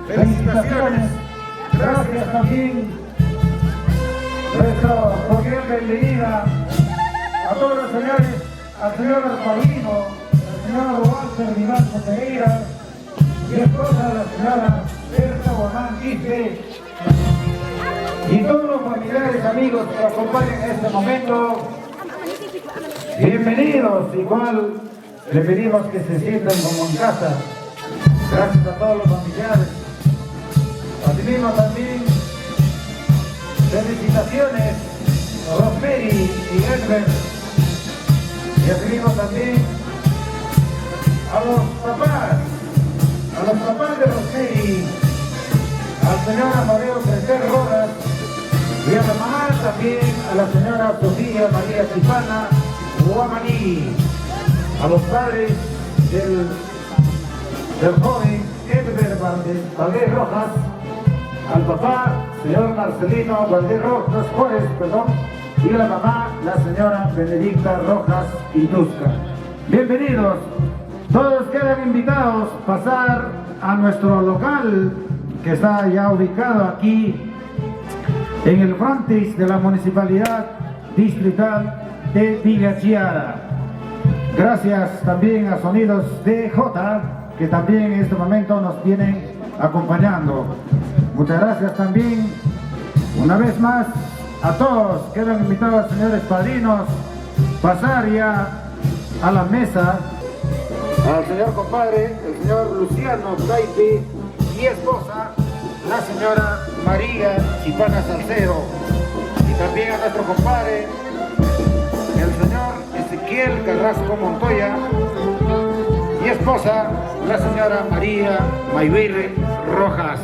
Felicitaciones. Gracias también. Nuestra cordial bienvenida a todos los señores, al señor Alparino, al señor Walter Vivanco Pereira y esposa de la señora Berta Bonán Quispe y todos los familiares, amigos que acompañan en este momento. Bienvenidos, igual le pedimos que se sientan como en casa. Gracias a todos los familiares. Asimismo también felicitaciones a Rosemary y Edmer. Y asimismo también a los papás de Rosemary, al señor Amadeo Tercer Rodas y a la mamá también, a la señora Sofía María Tipana Guamaní, a los padres del del joven Edgar Valdés Rojas, al papá, señor Marcelino Valdés Rojas Juárez, y a la mamá, la señora Benedicta Rojas Indusca. Bienvenidos, todos quedan invitados a pasar a nuestro local que está ya ubicado aquí en el frontis de la Municipalidad Distrital de Villa Chiara. Gracias también a Sonidos DJ, que también en este momento nos vienen acompañando. Muchas gracias también, una vez más, a todos. Quedan invitados, señores padrinos, pasar ya a la mesa. Al señor compadre, el señor Luciano Taipi y esposa, la señora María Chipana Salcedo. Y también a nuestro compadre, el señor Ezequiel Carrasco Montoya y esposa, la señora María Mayville Rojas.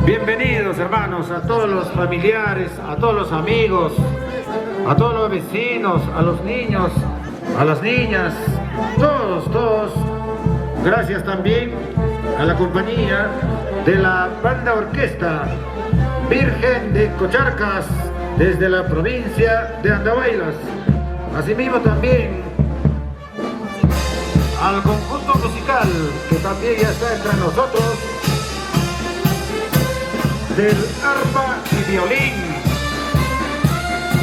Bienvenidos, hermanos, a todos los familiares, a todos los amigos, a todos los vecinos, a los niños, a las niñas, todos. Gracias también a la compañía de la banda orquesta Virgen de Cocharcas desde la provincia de Andahuaylas. Asimismo también al conjunto musical que también ya está entre nosotros, del arpa y violín,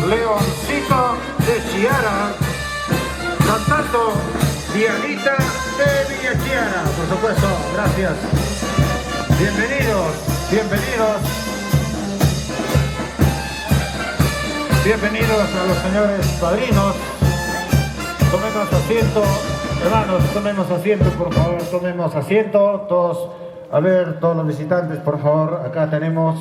Leoncito de Chiara, cantando Dianita de Villa Chiara, por supuesto. Gracias. Bienvenidos a los señores padrinos. Tomemos asiento, hermanos, tomemos asiento, por favor, tomemos asiento, todos. A ver, todos los visitantes, por favor, acá tenemos.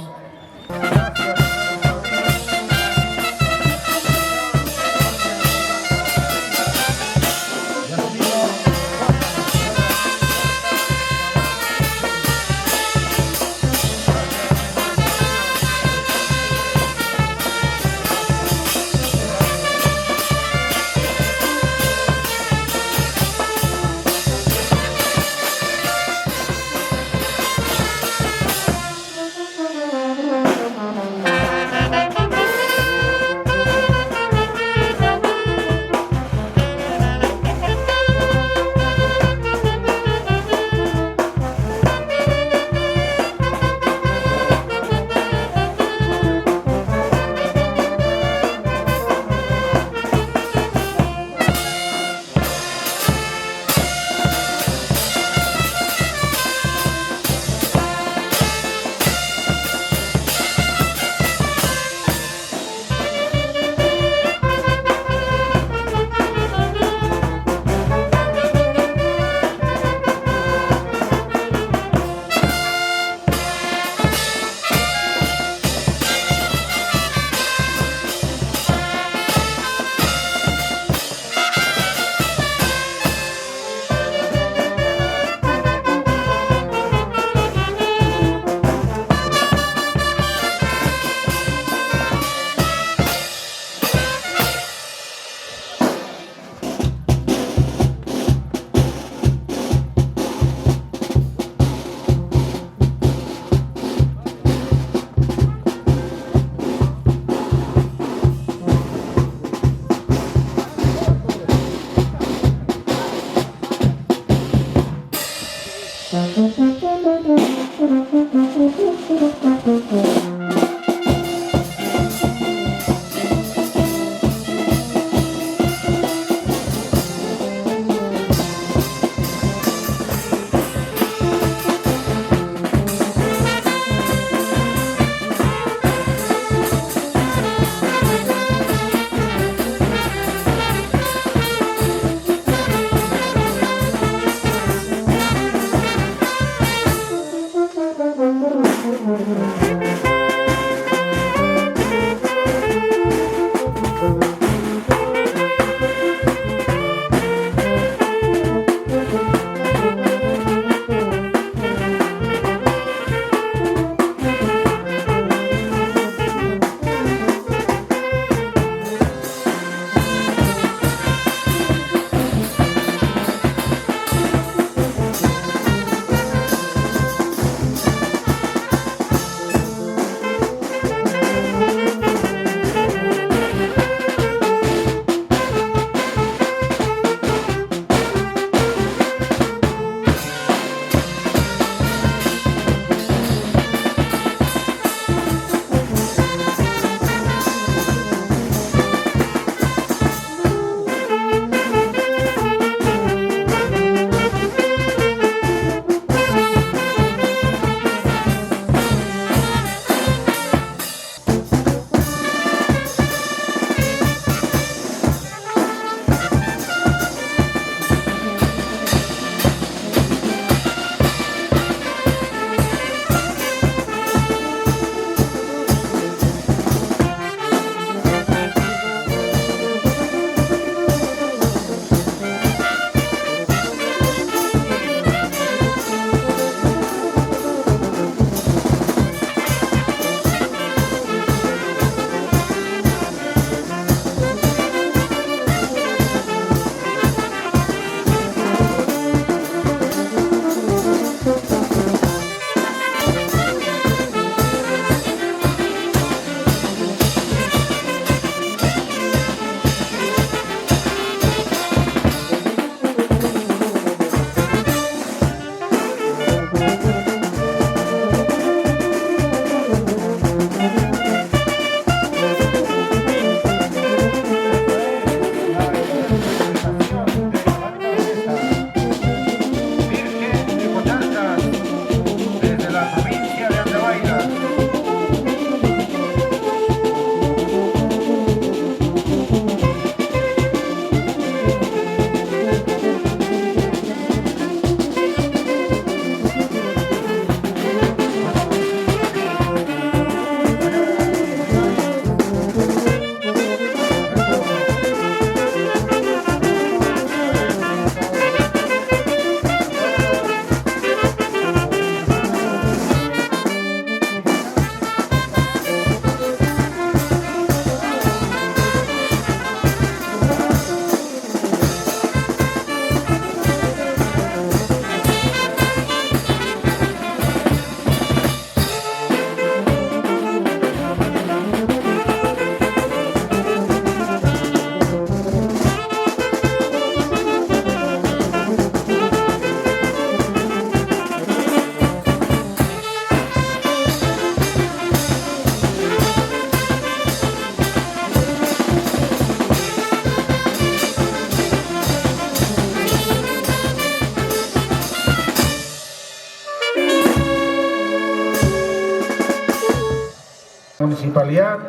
Municipalidad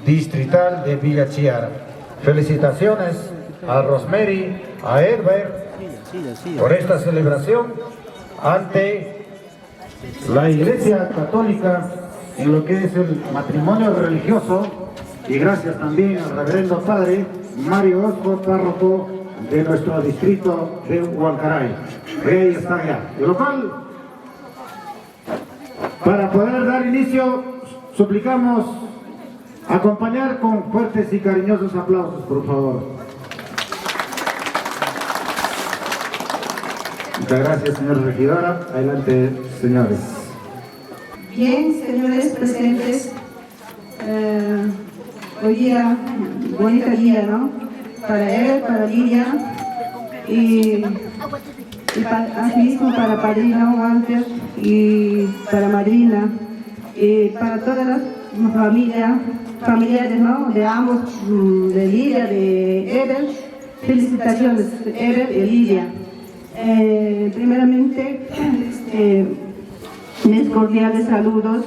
Distrital de Villa Chiara. Felicitaciones a Rosemary, a Herbert, por esta celebración ante la Iglesia Católica en lo que es el matrimonio religioso, y gracias también al reverendo padre Mario Osco, párroco de nuestro distrito de Huancaray. Ahí está ya. De lo cual, para poder dar inicio, suplicamos acompañar con fuertes y cariñosos aplausos, por favor. Muchas gracias, señora regidora. Adelante, señores. Bien, señores presentes, hoy día, bonito día, ¿no? Para él, para Lidia y asimismo para padrino Walter y para madrina y para todas las familiares, ¿no? De ambos, de Lidia, de Ever. Felicitaciones, Ever y Lidia. Primeramente, mis cordiales saludos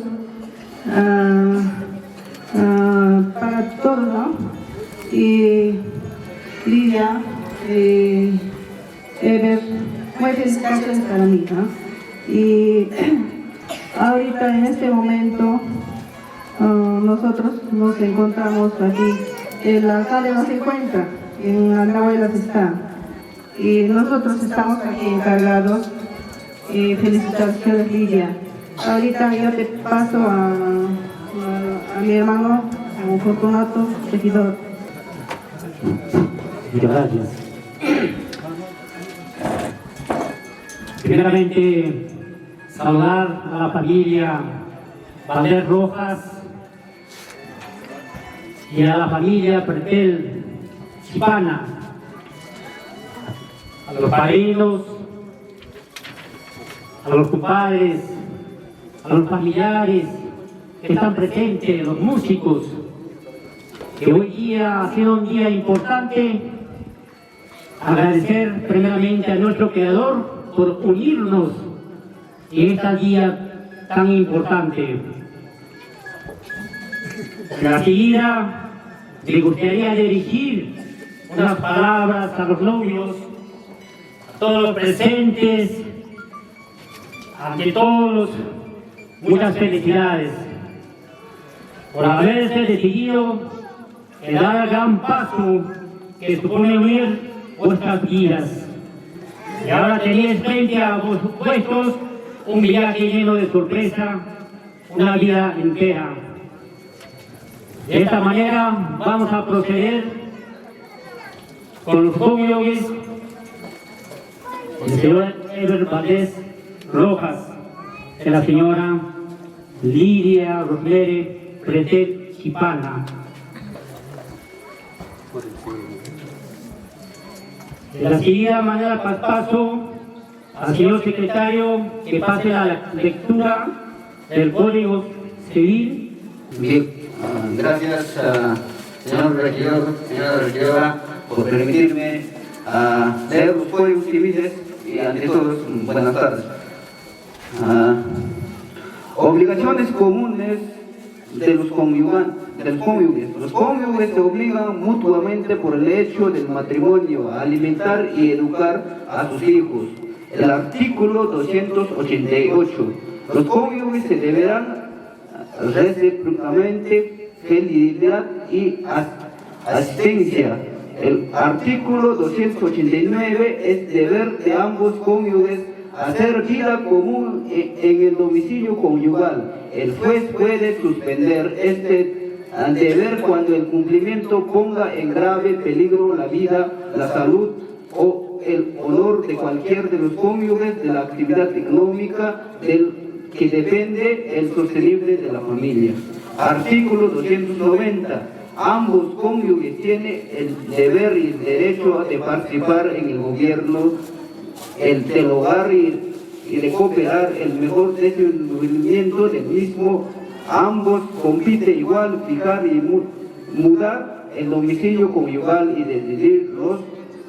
para todos, ¿no? Y Lidia, Ever, muy felicitaciones para mí, ¿no? Y ahorita en este momento nosotros nos encontramos aquí en la calle no se encuentra, en Andahuaylas está, y nosotros estamos aquí encargados. Y felicitaciones, Lidia. Ahorita yo te paso a mi hermano, a Fortunato, regidor. Muchas gracias. Primeramente, saludar a la familia Valdés Rojas y a la familia Pretel Chipana, a los padrinos, a los compadres, a los familiares que están presentes, los músicos, que hoy día ha sido un día importante. Agradecer primeramente a nuestro Creador por unirnos en este día tan importante. Enseguida me gustaría dirigir unas palabras a los novios, a todos los presentes. Ante todos, muchas felicidades por haberse decidido en dar el gran paso que supone unir vuestras vidas. Y ahora tenéis frente a vosotros un viaje lleno de sorpresa, una vida entera. De esta manera vamos a proceder con los cónyuges, el señor Ever Valdés Rojas, de la señora Lidia Rosemary Pretel Chipana. De la seguida manera paso al señor secretario que pase la lectura del Código Civil. Bien, gracias señor regidor, señora regidora, por permitirme leer los códigos civiles y ante todos, buenas tardes. Obligaciones comunes de los cónyuges. Los cónyuges se obligan mutuamente por el hecho del matrimonio a alimentar y educar a sus hijos. El artículo 288. Los cónyuges se deberán recíprocamente fidelidad y asistencia. El artículo 289 es deber de ambos cónyuges hacer vida común en el domicilio conyugal. El juez puede suspender este deber cuando el cumplimiento ponga en grave peligro la vida, la salud o el honor de cualquier de los cónyuges de la actividad económica del que depende el sostenible de la familia. Artículo 290. Ambos cónyuges tienen el deber y el derecho de participar en el gobierno del hogar y de cooperar el mejor desenvolvimiento del mismo. Ambos compiten igual fijar y mudar el domicilio conyugal y decidir las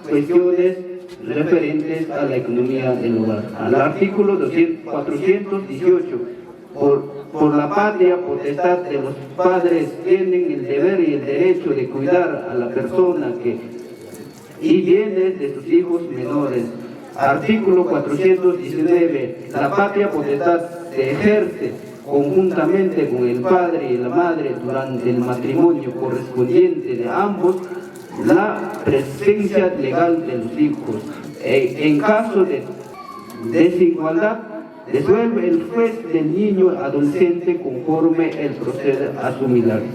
cuestiones referentes a la economía del hogar. Al artículo 418. por la patria potestad de los padres, tienen el deber y el derecho de cuidar a la persona y bienes de sus hijos menores. Artículo 419. La patria potestad se ejerce conjuntamente con el padre y la madre durante el matrimonio correspondiente de ambos, la presencia legal de los hijos. En caso de desigualdad, resuelve el juez del niño adolescente conforme él procede a su milagro.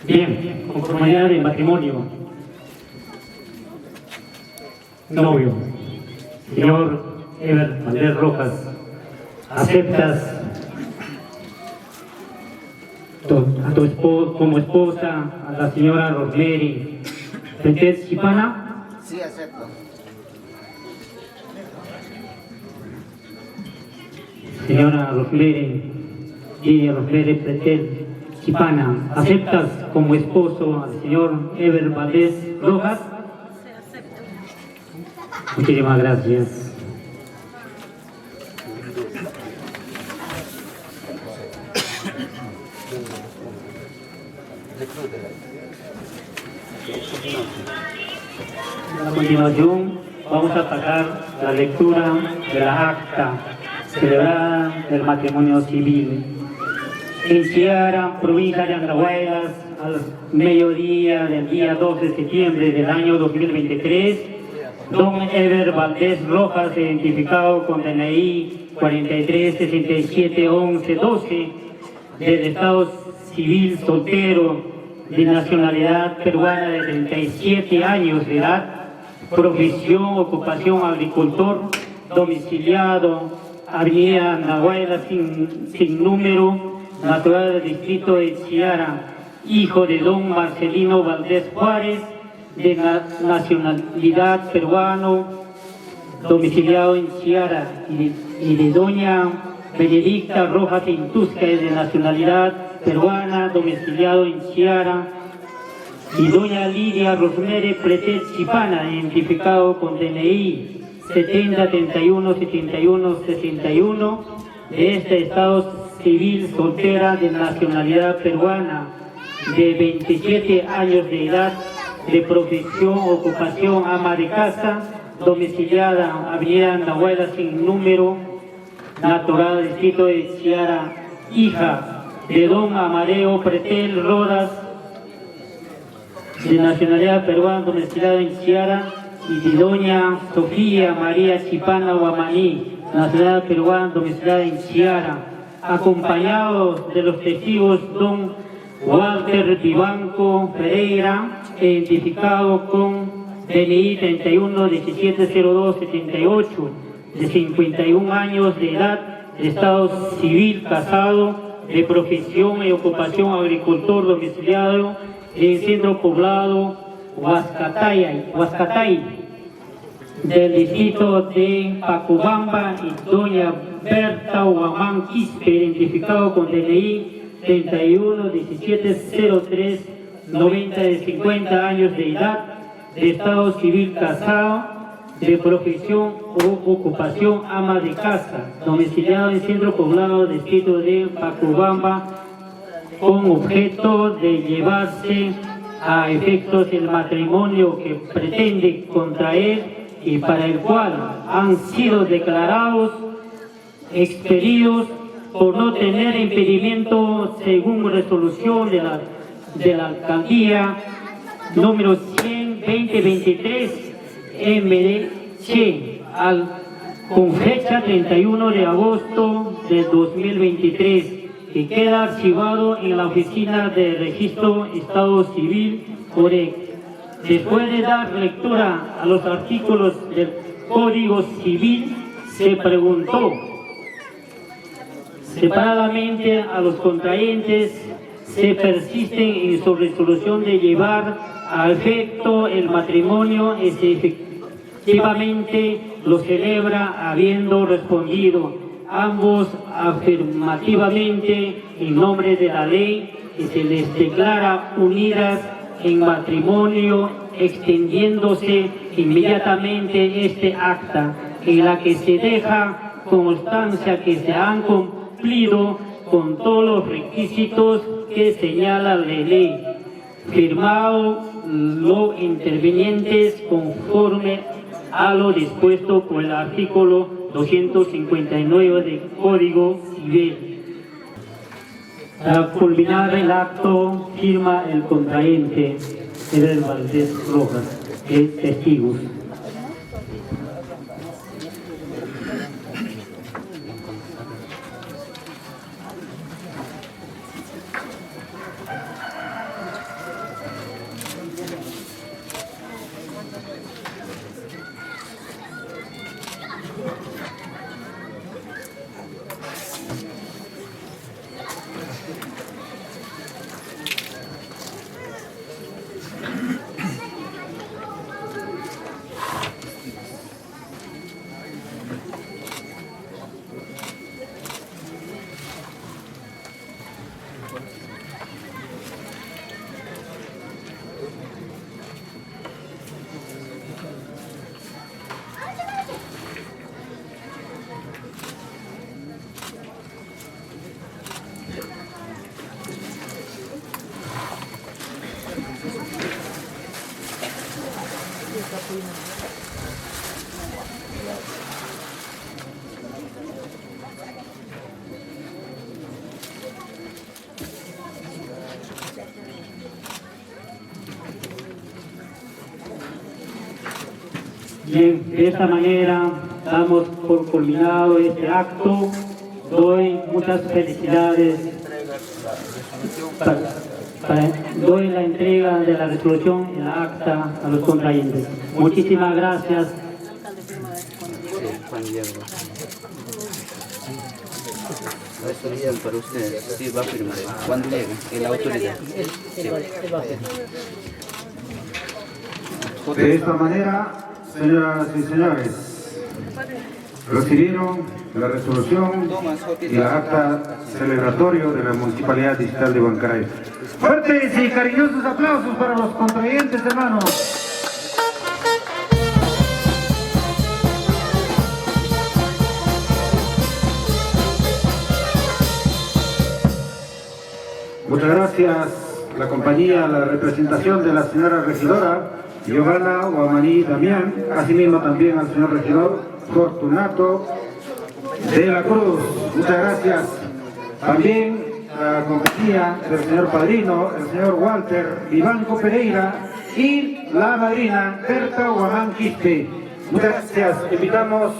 Bien, conformidad de matrimonio. Novio, señor Ever Valdés Rojas, ¿aceptas como esposa a la señora Rosemary Pretel Chipana? Sí, acepto. Señora Rosemary Pretel Chipana, ¿aceptas como esposo al señor Ever Valdés Rojas? Muchísimas gracias. A continuación vamos a sacar la lectura de la acta celebrada del matrimonio civil en Chiara, provincia de Andahuaylas, al mediodía del día 2 de septiembre del año 2023. Don Ever Valdés Rojas, identificado con DNI 43671112, del estado civil, soltero, de nacionalidad peruana, de 37 años de edad, profesión, ocupación, agricultor, domiciliado, avenida Andahuaylas sin número, natural del distrito de Chiara, hijo de don Marcelino Valdés Juárez, de nacionalidad peruano, domiciliado en Chiara, y de doña Benedicta Rojas Intusca, de nacionalidad peruana, domiciliado en Chiara, y doña Lidia Rosemary Pretel Chipana, identificado con DNI 70317161, de este estado civil, soltera, de nacionalidad peruana, de 27 años de edad, de profesión, ocupación, ama de casa, domiciliada, avenida Andahuaylas sin número, natural, distrito de Chiara, hija de don Amadeo Pretel Rodas, de nacionalidad peruana, domiciliada en Chiara, y de doña Sofía María Chipana Guamaní, nacionalidad peruana, domiciliada en Chiara, acompañados de los testigos don Walter Vivanco Pereira, identificado con DNI 31170278, de 51 años de edad, de estado civil, casado, de profesión y ocupación agricultor, domiciliado en centro poblado Huascatay, del distrito de Pacubamba, y doña Berta Huamán Quispe, identificado con DNI 31170390, de 50 años de edad, de estado civil, casado, de profesión o ocupación ama de casa, domiciliado en centro poblado distrito de Pacubamba, con objeto de llevarse a efectos el matrimonio que pretende contraer y para el cual han sido declarados expedidos por no tener impedimento según resolución de la alcaldía número 100/2023 MDC con fecha 31 de agosto de 2023, que queda archivado en la oficina de registro Estado Civil Corec. Después de dar lectura a los artículos del Código Civil, se preguntó separadamente a los contrayentes se persisten en su resolución de llevar a efecto el matrimonio y si efectivamente lo celebra, habiendo respondido ambos afirmativamente en nombre de la ley, y se les declara unidas en matrimonio, extendiéndose inmediatamente este acta, en la que se deja constancia que se han cumplido con todos los requisitos que señala la ley, firmado los intervinientes conforme a lo dispuesto por el artículo 259 del Código Civil. Al culminar el acto, firma el contraente, Edel Valdés Rojas, testigos. Bien, de esta manera damos por culminado este acto. Doy muchas felicidades. Doy la entrega de la resolución en la acta a los contrayentes. Muchísimas gracias. Esto es para ustedes. Sí, va a firmar. Cuando llegue, en la autoridad. De esta manera, señoras y señores, recibieron la resolución y la acta celebratorio de la Municipalidad Distrital de Huancaray. Fuertes y cariñosos aplausos para los contrayentes, hermanos. Muchas gracias, la compañía, la representación de la señora regidora Giovanna Guamaní Damián, asimismo también al señor regidor Fortunato de la Cruz. Muchas gracias. También la compañía del señor padrino, el señor Walter Vivanco Pereira y la madrina Berta Guamán Quispe. Muchas gracias. Invitamos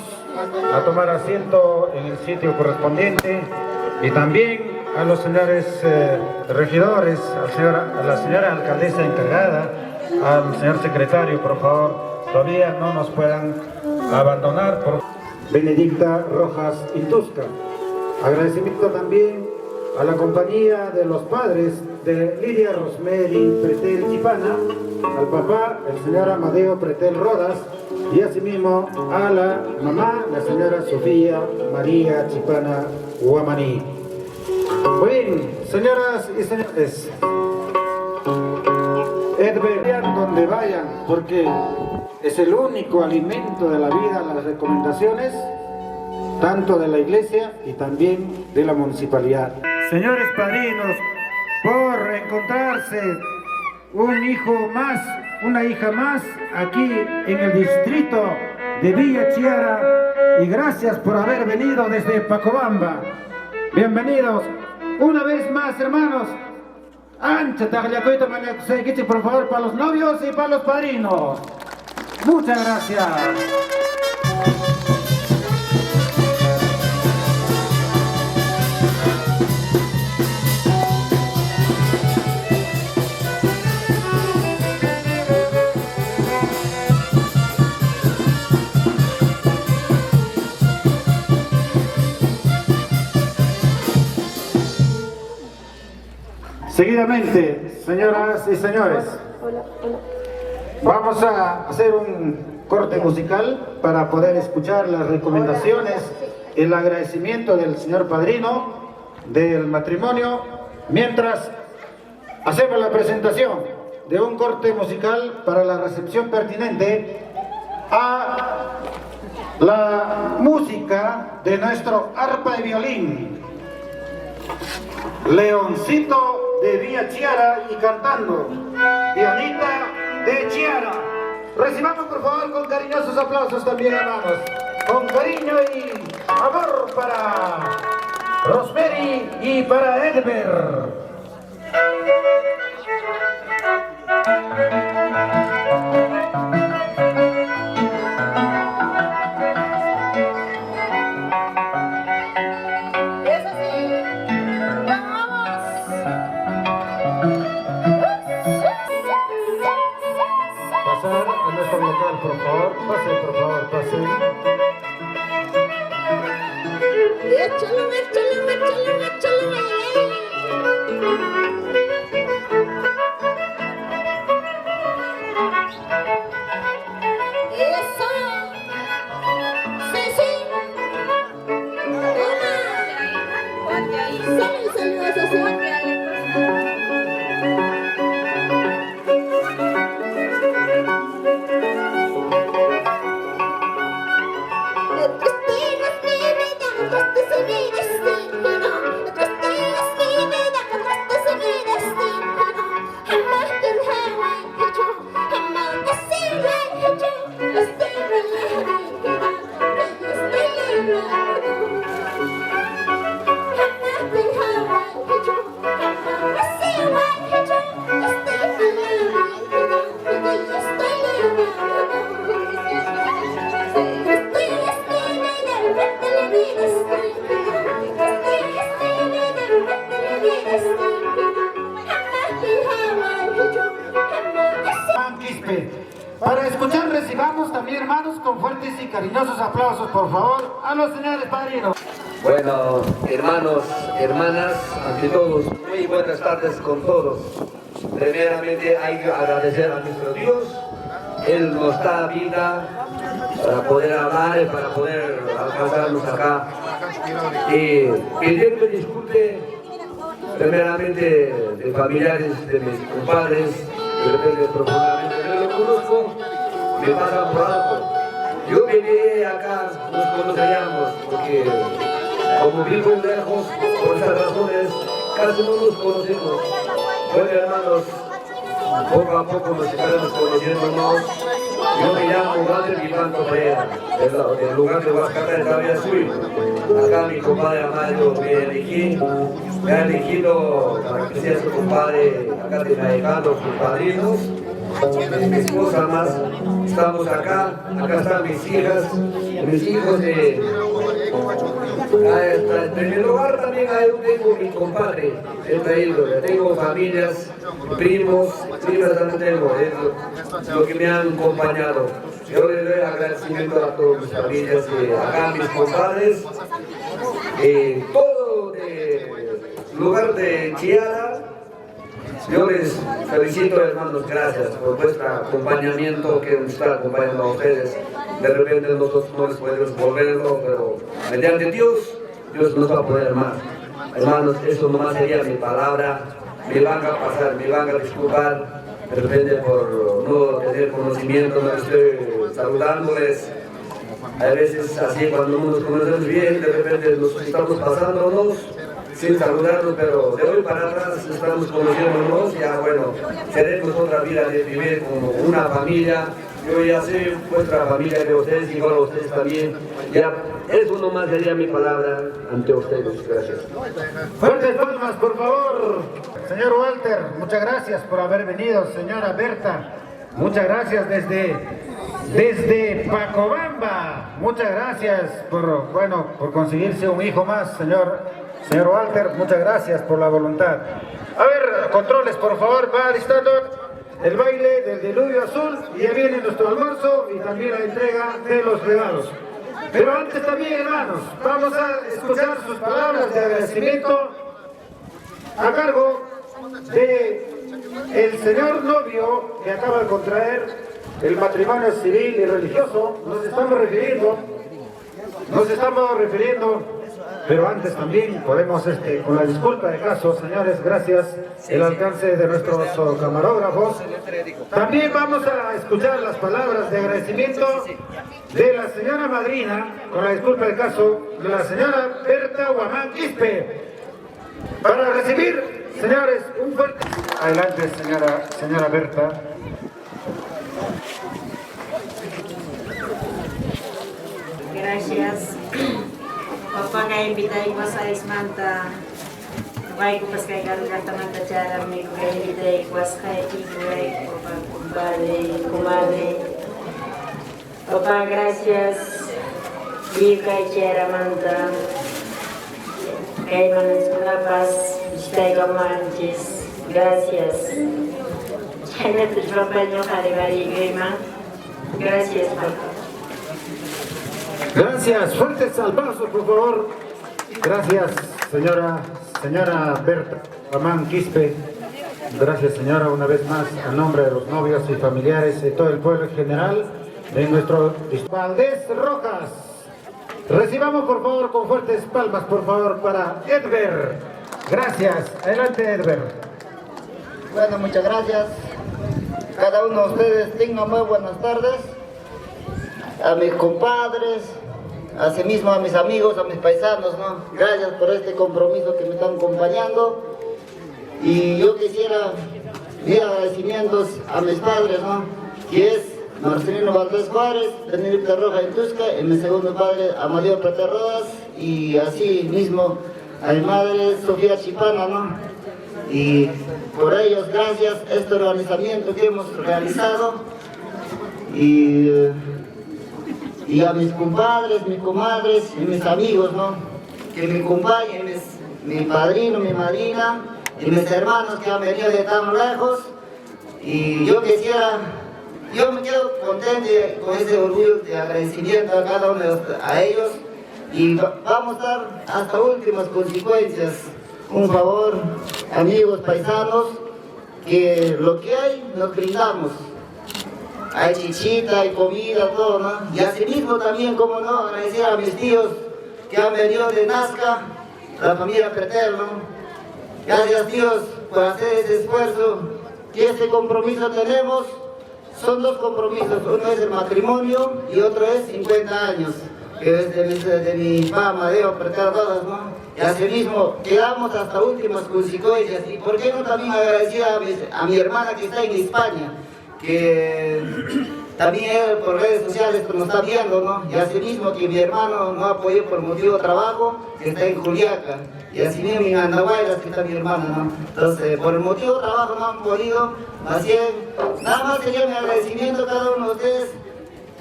a tomar asiento en el sitio correspondiente y también a los señores regidores, a la señora alcaldesa encargada, al señor secretario, por favor, todavía no nos puedan abandonar. Por Benedicta Rojas Intusca. Agradecimiento también a la compañía de los padres de Lidia Rosemary Pretel Chipana, al papá, el señor Amadeo Pretel Rodas, y asimismo a la mamá, la señora Sofía María Chipana Guamaní. Bien, señoras y señores, vayan donde vayan, porque es el único alimento de la vida, las recomendaciones, tanto de la iglesia y también de la municipalidad. Señores padrinos, por encontrarse un hijo más, una hija más, aquí en el distrito de Villa Chiara, y gracias por haber venido desde Pacobamba. Bienvenidos una vez más, hermanos. Por favor, para los novios y para los padrinos. Muchas gracias. Seguidamente, señoras y señores, vamos a hacer un corte musical para poder escuchar las recomendaciones, el agradecimiento del señor padrino del matrimonio, mientras hacemos la presentación de un corte musical para la recepción pertinente a la música de nuestro arpa y violín, Leoncito de Villa Chiara y cantando Dianita de Chiara. Recibamos por favor con cariñosos aplausos también, hermanos. Con cariño y amor para Rosemary y para Edmer. Pasar a nuestro local, por favor. Pase, por favor, pase. Échalo, échalo, échalo, échalo. Eso. Sí, sí. Toma. Salió, eso sí. Para escuchar recibamos también, hermanos, con fuertes y cariñosos aplausos, por favor, a los señores padrinos. Bueno, hermanos, hermanas, ante todos, muy buenas tardes con todos. Primeramente hay que agradecer a nuestro Dios. Él nos da vida para poder hablar y para poder alcanzarnos acá. Y pedirme disculpe primeramente de familiares de mis compadres, de repente profundamente, yo lo conozco, me pasan por algo. Yo vine acá, nos conoceríamos, porque como vivo lejos, por esas razones, casi no nos conocemos. Bueno, hermanos, poco a poco nos estaremos conociéndonos. Yo me llamo Walter Vivanco Pereira, del lugar de Huascata de Tabiazul. Acá mi compadre Amario me ha elegido para que sea su compadre, acá de Naecando, sus padrinos. Mi esposa más, estamos acá están mis hijas, mis hijos en primer lugar también ahí tengo mi compadre, he traído, tengo familias, primos, primas también tengo, es lo que me han acompañado. Yo le doy agradecimiento a todas mis familias, acá mis compadres, todo de lugar de Chiara. Yo les felicito, hermanos, gracias por vuestro acompañamiento que nos está acompañando a ustedes. De repente nosotros no les podemos volverlo, pero mediante Dios nos va a poder más. Hermanos, eso nomás sería mi palabra. Me van a pasar, me van a disculpar, de repente por no tener conocimiento, no estoy saludándoles. A veces así cuando nos conocemos bien, de repente nos estamos pasándonos sin saludarnos, pero de hoy para atrás estamos conociéndonos, ya bueno, queremos otra vida de vivir como una familia. Yo ya sé vuestra familia de ustedes, igual a ustedes también. Ya, eso nomás sería mi palabra ante ustedes. Gracias. Fuertes palmas, por favor. Señor Walter, muchas gracias por haber venido. Señora Berta, muchas gracias desde Pacobamba. Muchas gracias por conseguirse un hijo más, señor Walter, muchas gracias por la voluntad. A ver, controles, por favor, va listando el baile del diluvio azul y ya viene nuestro almuerzo y también la entrega de los regalos. Pero antes también, hermanos, vamos a escuchar sus palabras de agradecimiento a cargo de el señor novio que acaba de contraer el matrimonio civil y religioso. Nos estamos refiriendo. Pero antes también podemos, con la disculpa de caso, señores, gracias, el alcance de nuestros camarógrafos. También vamos a escuchar las palabras de agradecimiento de la señora madrina, con la disculpa de caso, de la señora Berta Guamán Quispe. Para recibir, señores, un fuerte... Adelante, señora Berta. Gracias. Papá kaya invitay ko sa Ismanta. Kaya ko pas kaya karugata manta cara may ko kaya invitay ko sa kaya tigray papa kumare. Papa gracias. Di kay cara manta. Kaya manas ko na pas istay ko manches. Gracias. Kaya natin papa nyo kari-kari Gracias, papá. Gracias, fuertes aplausos por favor. Gracias, señora Berta Guamán Quispe. Gracias, señora, una vez más, a nombre de los novios y familiares y todo el pueblo en general de nuestro Valdés Rojas. Recibamos por favor con fuertes palmas, por favor, para Edber. Gracias, adelante Edber. Bueno, muchas gracias. Cada uno de ustedes tenga muy buenas tardes. A mis compadres, asimismo a mis amigos, a mis paisanos, ¿no? Gracias por este compromiso que me están acompañando. Y yo quisiera dar agradecimientos a mis padres, ¿no? Que es Marcelino Valdés Juárez, Benedicta Roja Intusca, y mi segundo padre, Amadeo Plata Rodas, y así mismo a mi madre, Sofía Chipana, ¿no? Y por ellos, gracias a este organizamiento que hemos realizado. Y a mis compadres, mis comadres y mis amigos, ¿no? Que me acompañen, mi padrino, mi madrina y mis hermanos que han venido de tan lejos. Y yo me quedo contento con ese orgullo de agradecimiento a cada uno de ellos. Y vamos a dar hasta últimas consecuencias. Un favor, amigos, paisanos, que lo que hay nos brindamos. Hay chichita, hay comida, todo, ¿no? Y asimismo también, como no, agradecer a mis tíos que han venido de Nazca, la familia Pretel, ¿no? Gracias, tíos, por hacer ese esfuerzo. Y este compromiso tenemos, son dos compromisos, uno es el matrimonio y otro es 50 años, que es de mi papá Amadeo Pretel Rodas, ¿no? Y asimismo, quedamos hasta últimas consecuencias. Y por qué no también agradecer a mi hermana que está en España, que también por redes sociales nos está viendo, ¿no? Y asimismo que mi hermano no apoyó por motivo de trabajo, que está en Juliaca, y asimismo en Andahuaylas, que está mi hermano, ¿no? Entonces, por el motivo de trabajo no han podido, así es, nada más sería mi agradecimiento a cada uno de ustedes.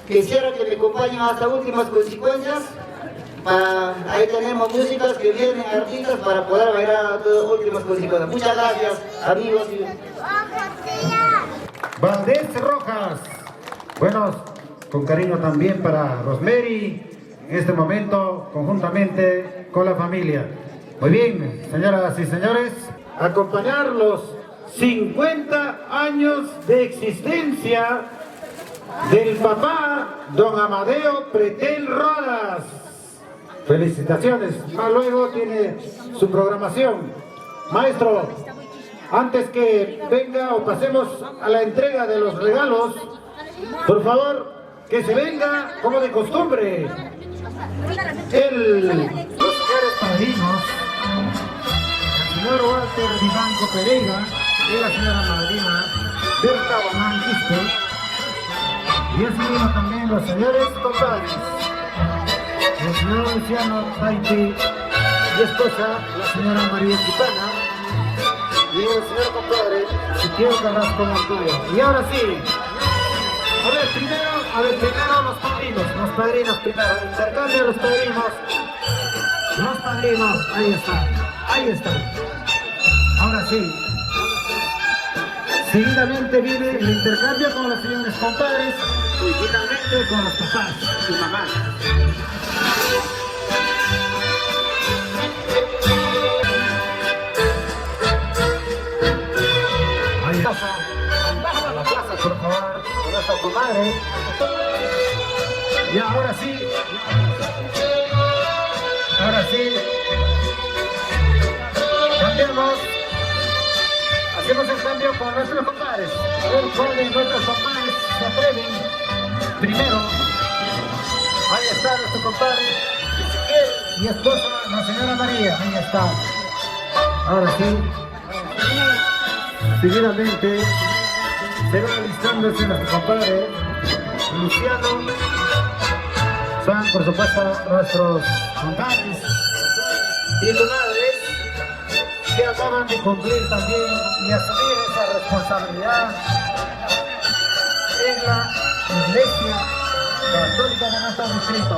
Quisiera que me acompañen hasta últimas consecuencias. Ahí tenemos músicas que vienen, artistas, para poder bailar a las últimas consecuencias. Muchas gracias, amigos. Valdés Rojas. Bueno, con cariño también para Rosemary, en este momento, conjuntamente con la familia. Muy bien, señoras y señores, acompañar los 50 años de existencia del papá don Amadeo Pretel Rodas. Felicitaciones. Más luego tiene su programación. Maestro, antes que venga o pasemos a la entrega de los regalos, por favor, que se venga como de costumbre. Los señores padrinos, el señor Walter Vivanco Pereira y la señora madrina Berta Guamán Quispe, y así también los señores compadres, el señor Luciano Taiti y esposa, la señora María Chipana, y el señor compadre Siquio Carrasco Montoya. Y ahora sí, a ver, primero los padrinos primero, intercambio los padrinos, ahí está. Ahora sí, seguidamente viene el intercambio con los señores compadres y finalmente con los papás y mamás. Ahí está. A la plaza, por favor, con nuestra comadre. Y ahora sí, cambiamos, hacemos el cambio con nuestros compadres. A ver cuáles nuestros compadres se atreven. Primero, ahí está nuestro compadre Ezequiel y esposa, la señora María, ahí está. Ahora sí, seguidamente se va alistándose nuestro compadre Luciano. Son por supuesto nuestros compadres y comadres que acaban de cumplir también y asumir esa responsabilidad en la Iglesia Católica de nuestro distrito.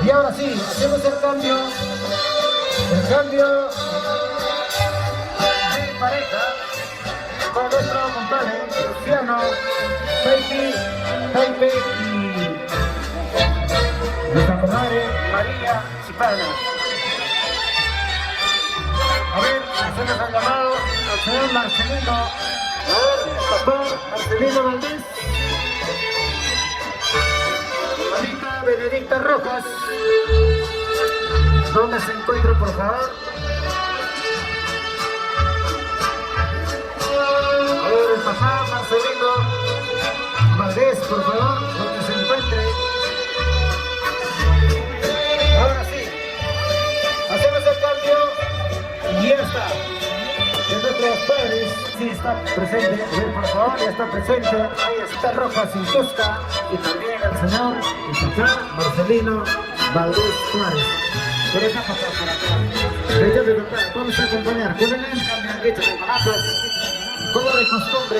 Y ahora sí, hacemos el cambio de pareja con nuestro compadre Luciano, Taipe y nuestra comadre María Chipana. A ver, hacemos el llamado al señor Marcelino. A ver, papá Marcelino Valdés. Marita Benedicta Rojas. ¿Dónde se encuentra, por favor? A ver, el papá Marcelino Valdés, por favor, donde se encuentre. Ahora sí, hacemos el cambio y ya está. De nuestros padres, sí está presente, a ver, por favor, ya está presente. Ahí está Rojas Intusca y también el señor Marcelino Valdés Juárez. Por esa pasada por acá. Vamos a acompañar con el cambianguito de manazos, como de costumbre.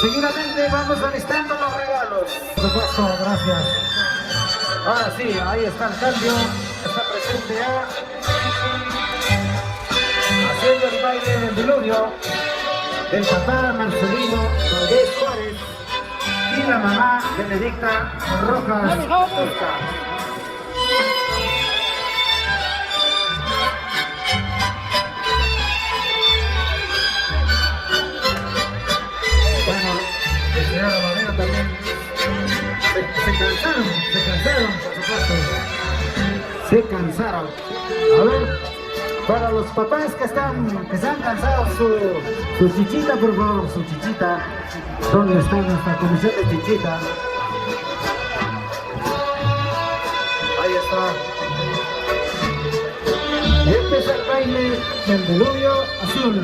Seguidamente vamos alistando los regalos. Por supuesto, gracias. Ahora sí, ahí está el cambio. Está presente ya. Haciendo el baile del diluvio del papá Marcelino Valdés Juárez y la mamá Benedicta Rojas Tosca. Bueno, el señor Amadeo también se cansaron, por supuesto. Se cansaron. A ver, para los papás que se han cansado su chichita, por favor, su chichita. ¿Dónde está nuestra comisión de chichita? Ahí está. Y este es el baile del diluvio azul.